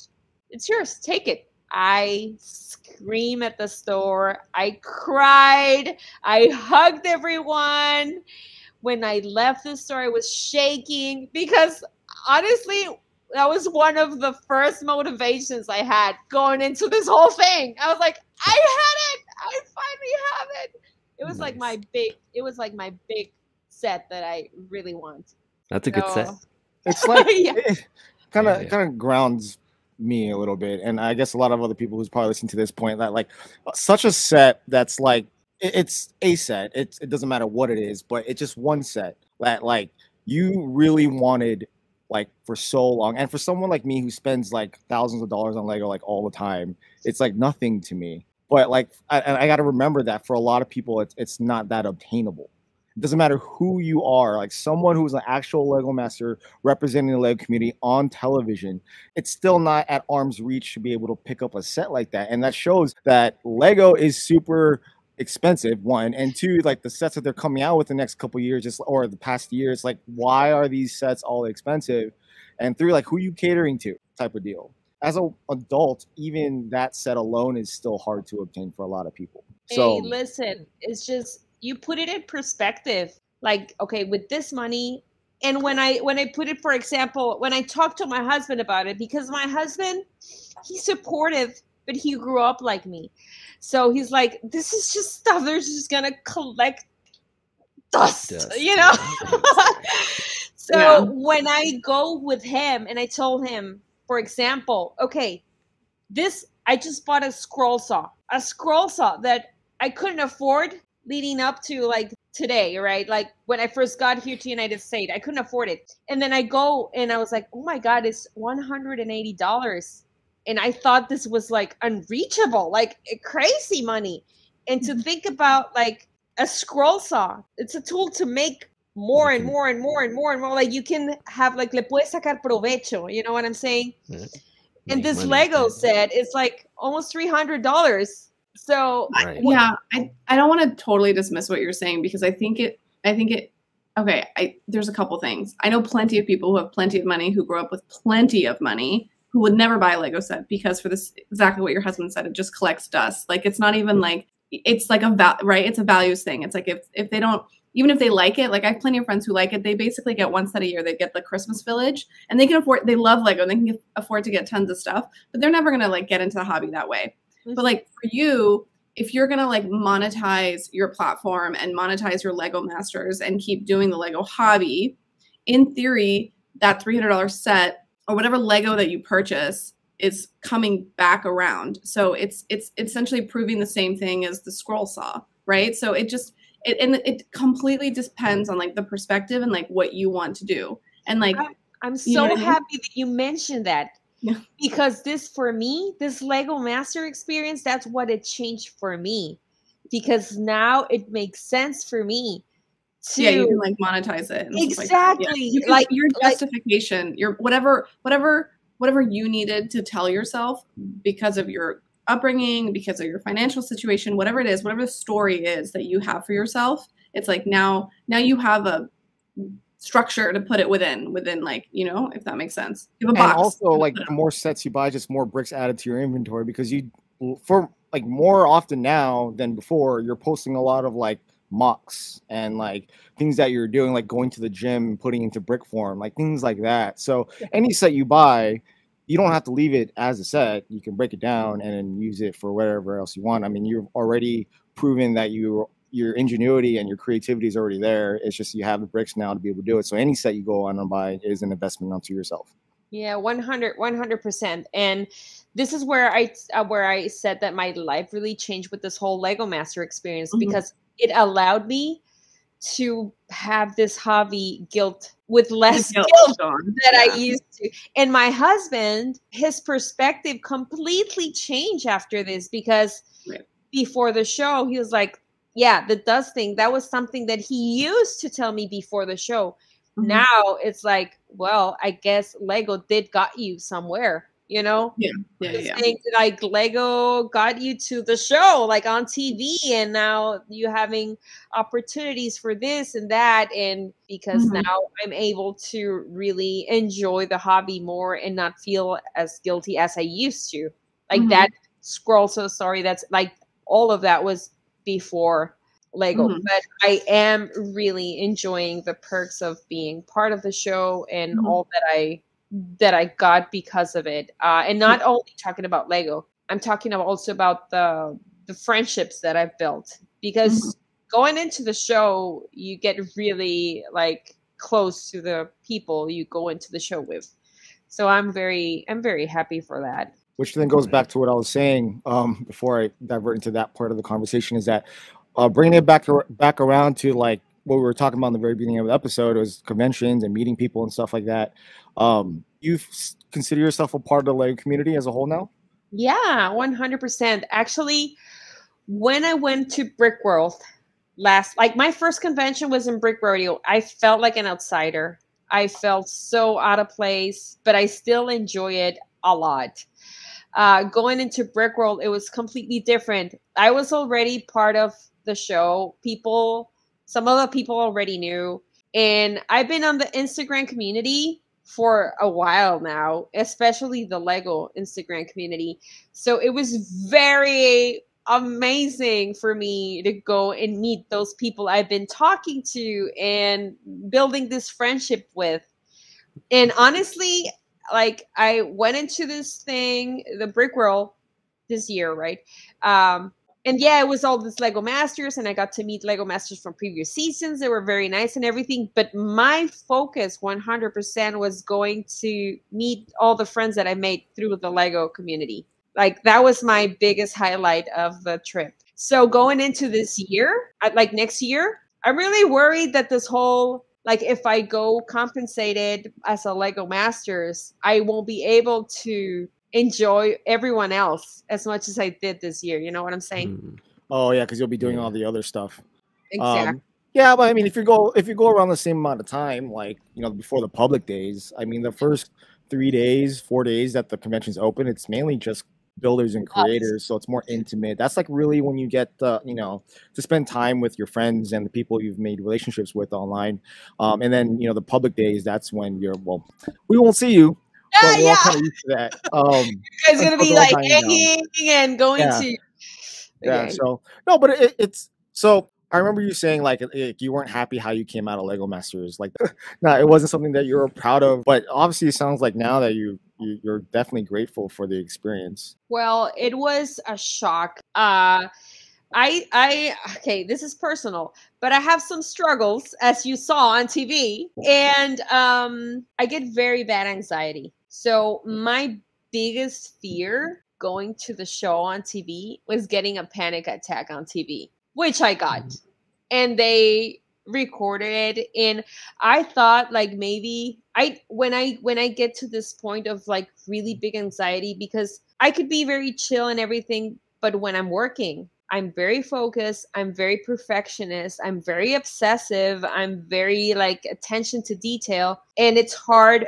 It's yours. Take it. I screamed at the store. I cried. I hugged everyone. When I left the store, I was shaking because honestly, that was one of the first motivations I had going into this whole thing. I was like, I had it. I finally have it. It was like my big set that I really want. That's a good set. It's like it kind of grounds me a little bit, and I guess a lot of other people who's probably listening to this point, that like such a set that's like it's a set. It doesn't matter what it is, but it's just one set that like you really wanted like for so long. And for someone like me who spends like thousands of dollars on Lego like all the time, it's like nothing to me. But like I got to remember that for a lot of people, it's not that obtainable. It doesn't matter who you are, like someone who's an actual Lego master representing the Lego community on television, it's still not at arm's reach to be able to pick up a set like that. And that shows that Lego is super expensive, one, and two, like the sets that they're coming out with the next couple of years, or the past years, like why are these sets all expensive? And 3, like, who you catering to type of deal. As an adult, even that set alone is still hard to obtain for a lot of people. So hey, listen, it's just you put it in perspective. Like, okay, with this money, and when I put it, for example, when I talk to my husband about it, because my husband, he's supportive, but he grew up like me. So he's like, this is just stuff they're just gonna collect dust, you know? So Yeah. when I go with him and I told him, for example, okay, I just bought a scroll saw that I couldn't afford leading up to like today, right? Like when I first got here to United States, I couldn't afford it. And then I go and I was like, oh my God, it's $180. And I thought this was like unreachable, like crazy money. And to think about like a scroll saw, it's a tool to make more and more and more and more and more. Like you can have like, le puedes sacar provecho, you know what I'm saying? Yeah. And this Lego set is like almost $300. So yeah, I don't want to totally dismiss what you're saying, because I think it okay, there's a couple things. I know plenty of people who have plenty of money, who grew up with plenty of money, who would never buy a Lego set because for this, exactly what your husband said, it just collects dust. Like it's not even like, it's like right? It's a values thing. It's like if they don't, even if they like it, like I have plenty of friends who like it, they basically get one set a year. They get the Christmas Village, and they love Lego, and they can afford to get tons of stuff, but they're never going to like get into the hobby that way. Mm-hmm. But like for you, if you're going to like monetize your platform and monetize your Lego Masters and keep doing the Lego hobby, in theory, that $300 set or whatever Lego that you purchase is coming back around. So it's essentially proving the same thing as the scroll saw, right? So it completely depends on like the perspective and like what you want to do. And like, I'm so happy that you mentioned that. Yeah. Because this, for me, this Lego Master experience, that's what it changed for me. Because now it makes sense for me to, you can like monetize it. And exactly. Like your justification, your whatever you needed to tell yourself because of your upbringing, because of your financial situation, whatever it is, whatever the story is that you have for yourself, it's like now you have a structure to put it within like, you know, if that makes sense. You have a box. And also like the more sets you buy, just more bricks added to your inventory, because for like more often now than before, you're posting a lot of like mocks and like things that you're doing, like going to the gym and putting into brick form, like things like that. So any set you buy, you don't have to leave it as a set. You can break it down and then use it for whatever else you want. I mean, you've already proven that your ingenuity and your creativity is already there. It's just you have the bricks now to be able to do it. So any set you go on and buy is an investment onto yourself. Yeah, 100%. And this is where I said that my life really changed with this whole Lego Master experience, because it allowed me to have this hobby with less guilt that I used to. And my husband, his perspective completely changed after this, because before the show, he was like, yeah, the dust thing, that was something that he used to tell me before the show. Mm-hmm. Now it's like, well, I guess Lego did got you somewhere, you know? Yeah. Like Lego got you to the show, like on TV, and now you're having opportunities for this and that. And because now I'm able to really enjoy the hobby more and not feel as guilty as I used to. Like that scroll, so sorry, that's like all of that was before Lego, but I am really enjoying the perks of being part of the show and all that I got because of it. And not only talking about Lego, I'm talking also about the friendships that I've built, because going into the show, you get really like close to the people you go into the show with. So I'm very happy for that. Which then goes back to what I was saying before I divert into that part of the conversation, is that bringing it back around to like what we were talking about in the very beginning of the episode, was conventions and meeting people and stuff like that. You consider yourself a part of the Lego community as a whole now? Yeah, 100%. Actually, when I went to Brick World like my first convention was in Brick Rodeo, I felt like an outsider. I felt so out of place, but I still enjoy it a lot. Going into Brick World, it was completely different. I was already part of the show. Some of the people already knew. And I've been on the Instagram community for a while now, especially the Lego Instagram community. So it was very amazing for me to go and meet those people I've been talking to and building this friendship with. And honestly, like I went into this thing, the Brick World, this year, right? And yeah, it was all this Lego Masters, and I got to meet Lego Masters from previous seasons. They were very nice and everything. But my focus 100% was going to meet all the friends that I made through the Lego community. Like that was my biggest highlight of the trip. So going into this year, like next year, I'm really worried that this whole, like if I go compensated as a Lego Masters, I won't be able to enjoy everyone else as much as I did this year. You know what I'm saying? Oh yeah, because you'll be doing all the other stuff. Exactly. Yeah, but I mean, if you go around the same amount of time, like before the public days, I mean, the first 3 days, 4 days that the convention's open, it's mainly just builders and creators, so it's more intimate. That's like really when you get to spend time with your friends and the people you've made relationships with online. And then the public days, that's when we won't see you. But we're all kind of used to that. You guys gonna be like egging and going to. Yeah. So no, but it's so. I remember you saying like you weren't happy how you came out of Lego Masters. Like, no, it wasn't something that you were proud of. But obviously, it sounds like now that you're definitely grateful for the experience. Well, it was a shock. Okay, this is personal, but I have some struggles, as you saw on TV, and I get very bad anxiety. So my biggest fear going to the show on TV was getting a panic attack on TV, which I got. And they recorded it, and I thought like maybe when I get to this point of like really big anxiety, because I could be very chill and everything, but when I'm working, I'm very focused, I'm very perfectionist, I'm very obsessive, I'm very like attention to detail, and it's hard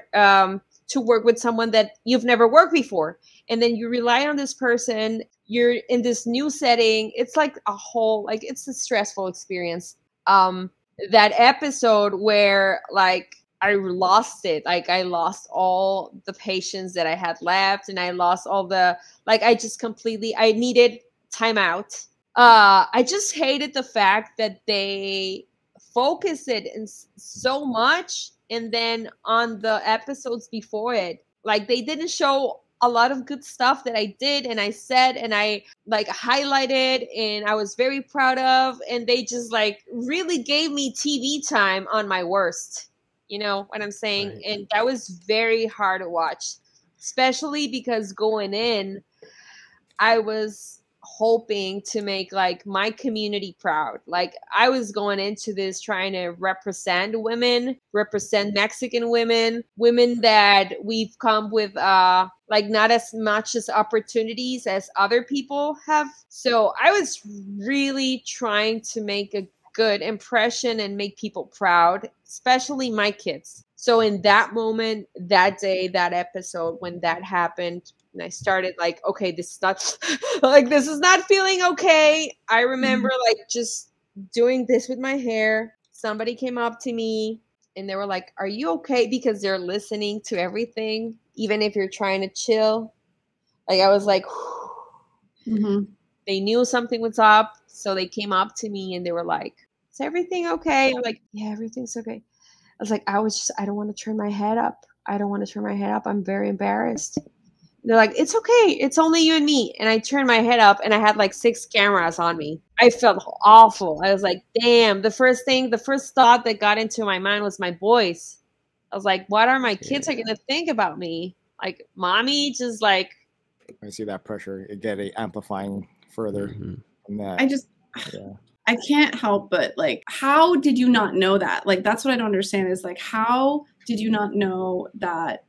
to work with someone that you've never worked before. And then you rely on this person, you're in this new setting. It's like it's a stressful experience. That episode where like I lost it, like I lost all the patience that I had left, and I lost all the, like I needed time out. I just hated the fact that they focused it in so much, and then on the episodes before it, like they didn't show a lot of good stuff that I did and I said and I like highlighted and I was very proud of, and they just like really gave me TV time on my worst. You know what I'm saying? Right. And that was very hard to watch, especially because going in, I was hoping to make like my community proud. Like I was going into this trying to represent Mexican women that we've come with like not as much as opportunities as other people have. So I was really trying to make a good impression and make people proud, especially my kids. So in that moment, that day, that episode, when that happened, and I started like, okay, this is not feeling okay. I remember like just doing this with my hair. Somebody came up to me and they were like, are you okay? Because they're listening to everything, even if you're trying to chill. Like I was like, They knew something was up. So they came up to me and they were like, is everything okay? I'm like, yeah, everything's okay. I was like, I don't want to turn my head up. I'm very embarrassed. They're like, it's okay. It's only you and me. And I turned my head up and I had like 6 cameras on me. I felt awful. I was like, damn. The first thought that got into my mind was my boys. I was like, what are my kids are going to think about me? Like, mommy just like. I see that pressure. It get amplifying further from that. I can't help but like, how did you not know that? Like, that's what I don't understand is like, how did you not know that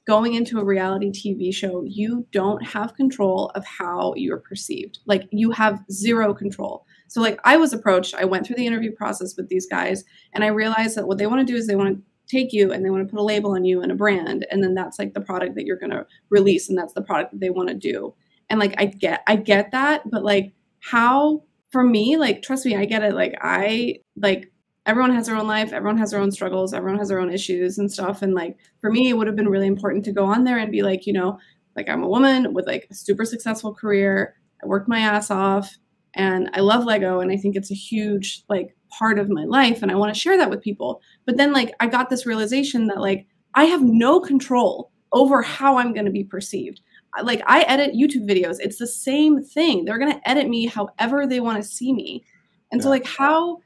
going into a reality TV show, you don't have control of how you're perceived? Like you have zero control. So like I was approached, I went through the interview process with these guys and I realized that what they want to do is they want to take you and they want to put a label on you and a brand. And then that's like the product that you're going to release. And that's the product that they want to do. And like, I get that, but like how, for me, like, trust me, I get it. Like everyone has their own life, everyone has their own struggles, everyone has their own issues and stuff. And like for me, it would have been really important to go on there and be like, you know, like I'm a woman with like a super successful career. I worked my ass off and I love Lego and I think it's a huge like part of my life and I want to share that with people. But then like I got this realization that like I have no control over how I'm going to be perceived. Like I edit YouTube videos. It's the same thing. They're going to edit me however they want to see me. And so like how,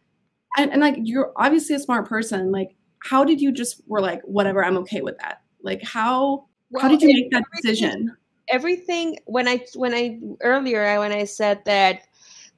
and like you're obviously a smart person. Like how did you just were like, whatever, I'm okay with that. Like how did you make that decision? Everything when I said that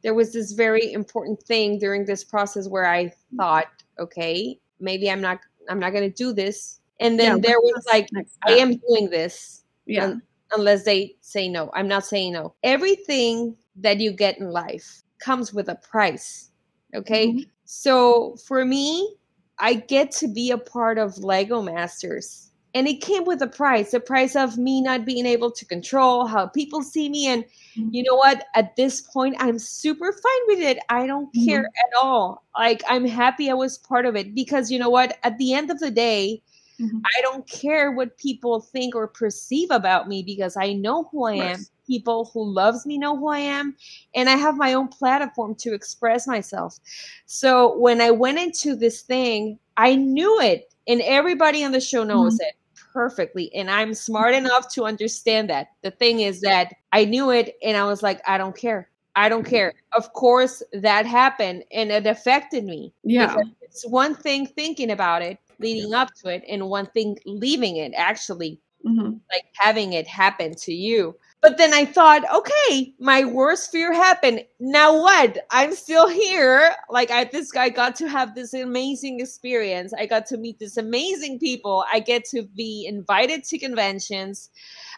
there was this very important thing during this process where I thought, okay, maybe I'm not going to do this. And then there was like, I am doing this. Yeah. Unless they say no. I'm not saying no. Everything that you get in life comes with a price. Okay. Mm-hmm. So for me, I get to be a part of Lego Masters. And it came with a price, the price of me not being able to control how people see me. And you know what? At this point, I'm super fine with it. I don't care at all. Like, I'm happy I was part of it because you know what? At the end of the day, I don't care what people think or perceive about me because I know who I am. People who loves me know who I am. And I have my own platform to express myself. So when I went into this thing, I knew it. And everybody on the show knows it perfectly. And I'm smart enough to understand that. The thing is that I knew it and I was like, I don't care. I don't care. Of course, that happened and it affected me. Yeah. Because it's one thing thinking about it, leading up to it, and one thing leaving it, actually, like having it happen to you. But then I thought, okay, my worst fear happened. Now what? I'm still here. Like I got to have this amazing experience. I got to meet these amazing people. I get to be invited to conventions.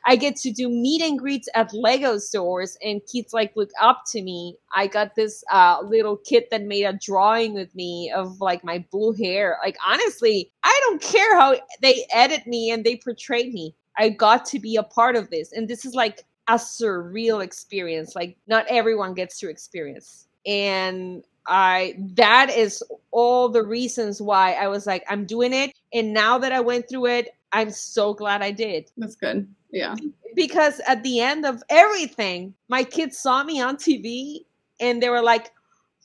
I get to do meet and greets at Lego stores and kids like look up to me. I got this little kid that made a drawing with me of like my blue hair. Like, honestly, I don't care how they edit me and they portrayed me. I got to be a part of this. And this is like a surreal experience. Like not everyone gets to experience. And that is all the reasons why I was like, I'm doing it. And now that I went through it, I'm so glad I did. That's good. Yeah. Because at the end of everything, my kids saw me on TV and they were like,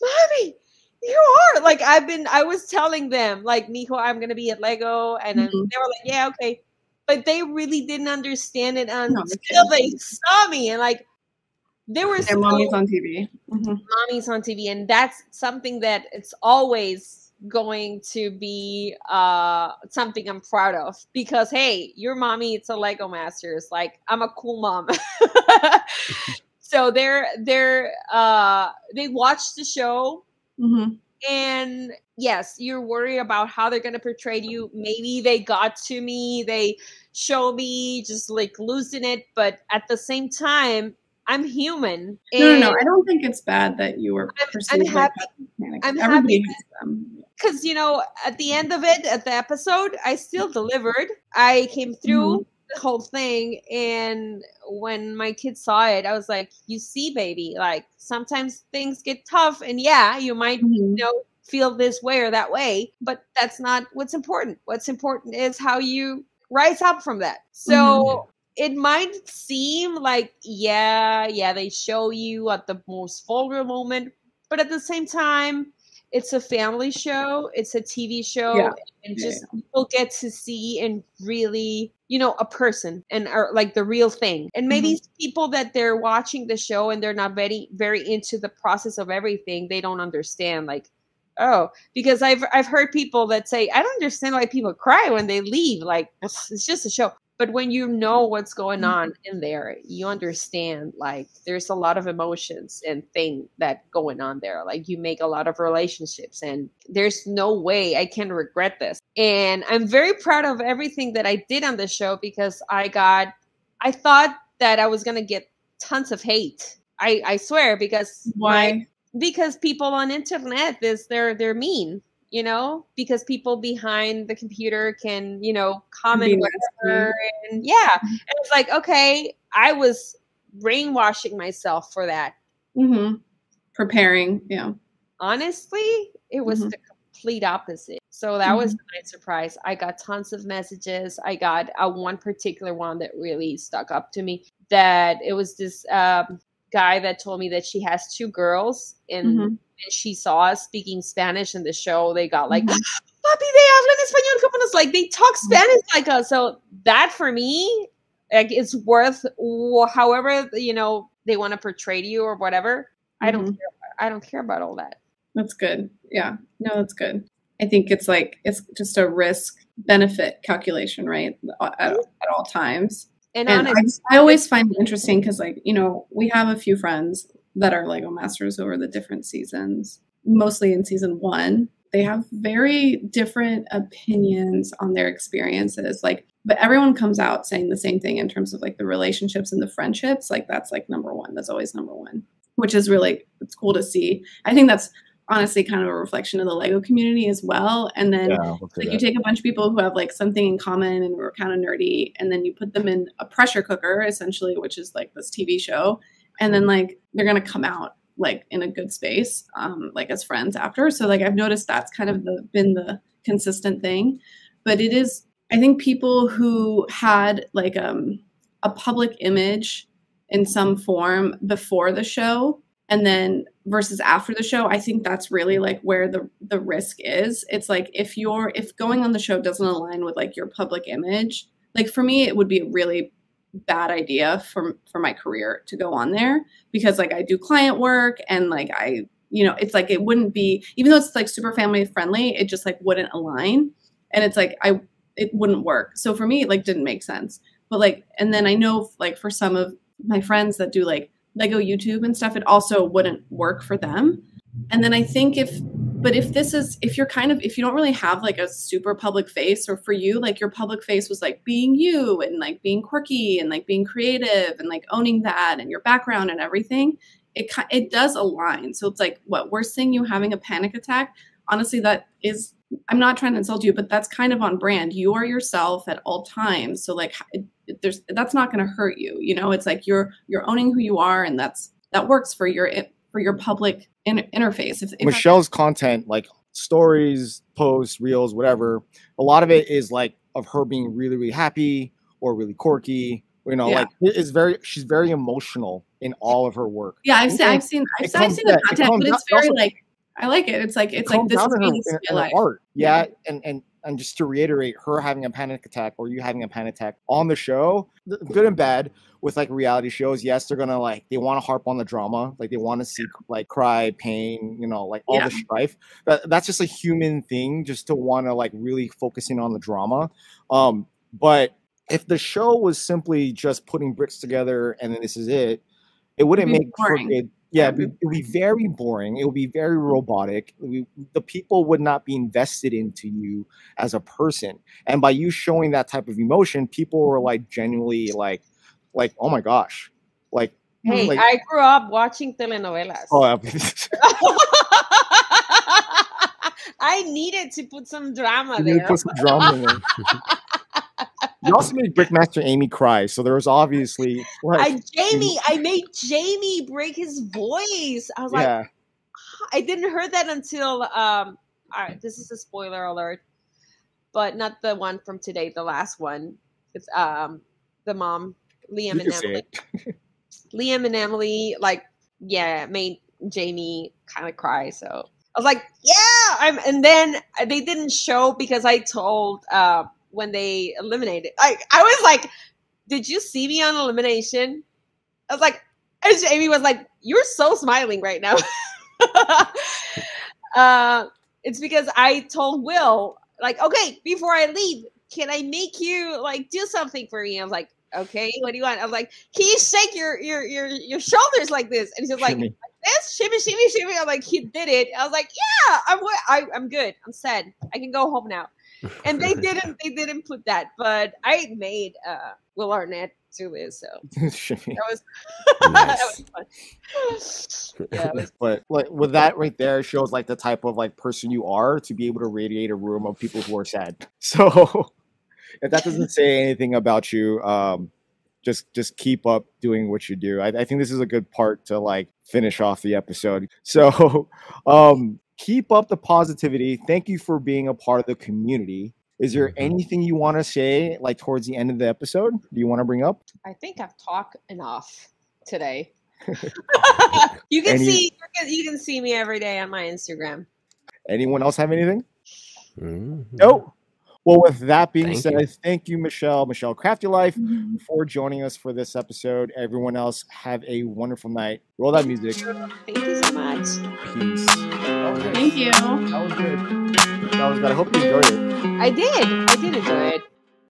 Mommy, you are like, I was telling them like, Mijo, I'm going to be at Lego. And then they were like, yeah, okay. But they really didn't understand it until they saw me. And like, they were their mommy's on TV. Mommy's on TV. And that's something that it's always going to be something I'm proud of because hey, your mommy, it's a Lego Masters. Like I'm a cool mom. So they watched the show and yes, you're worried about how they're going to portray you. Maybe they got to me, they show me just like losing it, but at the same time I'm human. No. I don't think it's bad that you were perceived. I'm happy. Everybody has them. Because, you know, at the end of it, at the episode, I still delivered. I came through the whole thing. And when my kids saw it, I was like, you see, baby, like sometimes things get tough. And yeah, you might, you know, feel this way or that way. But that's not what's important. What's important is how you rise up from that. So it might seem like, yeah, they show you at the most vulnerable moment. But at the same time, it's a family show. It's a TV show. And just people get to see and really, you know, a person and are like the real thing. And maybe people that they're watching the show and they're not very, very into the process of everything, they don't understand. Like, oh, because I've heard people that say, I don't understand why people cry when they leave. Like, it's just a show. But when you know what's going on in there, you understand, like, there's a lot of emotions and things that going on there. Like, you make a lot of relationships, and there's no way I can regret this. And I'm very proud of everything that I did on the show because I thought that I was going to get tons of hate. I swear, because why? Because people on internet, they're mean. You know, because people behind the computer can, you know, comment whatever. And yeah. And it's like, okay, I was brainwashing myself for that. Preparing. Yeah. Honestly, it was the complete opposite. So that was a nice surprise. I got tons of messages. I got one particular one that really stuck up to me, that it was this guy that told me that she has 2 girls, and when she saw us speaking Spanish in the show, they got like, papi, they hablan español como nos, like they talk Spanish like us. So that for me, like, it's worth however, you know, they want to portray you or whatever. I don't care. I don't care about all that. That's good. Yeah. No, that's good. I think it's like, it's just a risk benefit calculation, right? At all times. And I always find it interesting because, like, you know, we have a few friends that are Lego masters over the different seasons, mostly in season 1. They have very different opinions on their experiences. Like, but everyone comes out saying the same thing in terms of like the relationships and the friendships. Like, that's like number 1. That's always number 1, which is really, it's cool to see. I think that's honestly kind of a reflection of the Lego community as well. And then like, you take a bunch of people who have like something in common and are kind of nerdy, and then you put them in a pressure cooker, essentially, which is like this TV show. And then like, they're going to come out like in a good space, like as friends after. So like, I've noticed that's kind of been the consistent thing. But it is, I think people who had like a public image in some form before the show, and then versus after the show, I think that's really like where the risk is. It's like, if going on the show doesn't align with like your public image, like for me, it would be a really bad idea for my career to go on there, because like I do client work, and like you know, it's like, it wouldn't be, even though it's like super family friendly, it just like wouldn't align. And it's like, it wouldn't work. So for me, it like didn't make sense. But like, and then I know like for some of my friends that do like Lego YouTube and stuff, it also wouldn't work for them. And then I think if you don't really have like a super public face, or for you, like your public face was like being you and like being quirky and like being creative and like owning that and your background and everything, it does align. So it's like, what we're seeing you having a panic attack, honestly, that is, I'm not trying to insult you, but that's kind of on brand. You are yourself at all times. So like, that's not going to hurt you. You know, it's like you're owning who you are, and that works for your public interface. If Michelle's content, like stories, posts, reels, whatever, a lot of it is like of her being really, really happy or really quirky. You know, like she's very emotional in all of her work. Yeah, I've seen the content, but it's very like, I like it. It's like this is my life. Art. Yeah. And just to reiterate, her having a panic attack or you having a panic attack on the show, good and bad, with like reality shows, yes, they're gonna like, they want to harp on the drama, like they want to see like cry, pain, you know, like all the strife. That's just a human thing, just to want to like really focusing on the drama. But if the show was simply just putting bricks together and then this is it wouldn't make for good. Yeah, it would be very boring. It would be very robotic. The people would not be invested into you as a person. And by you showing that type of emotion, people were like genuinely like, oh my gosh. Like, hey, like, I grew up watching telenovelas. Oh, I needed to put some drama there. Put some drama in there. You also made Brickmaster Amy cry, so there was obviously like, I made Jamie break his voice. I was like, I didn't hear that until all right, this is a spoiler alert, but not the one from today, the last one. It's the mom, Liam and Emily. Liam and Emily, like, made Jamie kind of cry. So I was like, and then they didn't show because I told when they eliminated, I was like, did you see me on elimination? I was like, and Jamie was like, you're so smiling right now. It's because I told Will, like, okay, before I leave, can I make you like do something for me? I was like, okay, what do you want? I was like, can you shake your shoulders like this? And he's like, this, shimmy, shimmy, shimmy. I'm like, he did it. I was like, yeah, I'm good. I'm set. I can go home now. And they didn't put that, but I made Will Arnett do this, so that was fun. But like with that right there shows like the type of like person you are to be able to radiate a room of people who are sad. So if that doesn't say anything about you, just keep up doing what you do. I think this is a good part to like finish off the episode. So Keep up the positivity. Thank you for being a part of the community. Is there anything you want to say, like towards the end of the episode? Do you want to bring up? I think I've talked enough today. You can see me every day on my Instagram. Anyone else have anything? Mm-hmm. No. Well, with that being Thank said, you. thank you, Michellecraftylife, for joining us for this episode. Everyone else, have a wonderful night. Roll that music. Thank you so much. Peace. Thank you. That was good. I hope you enjoyed it. I did enjoy it.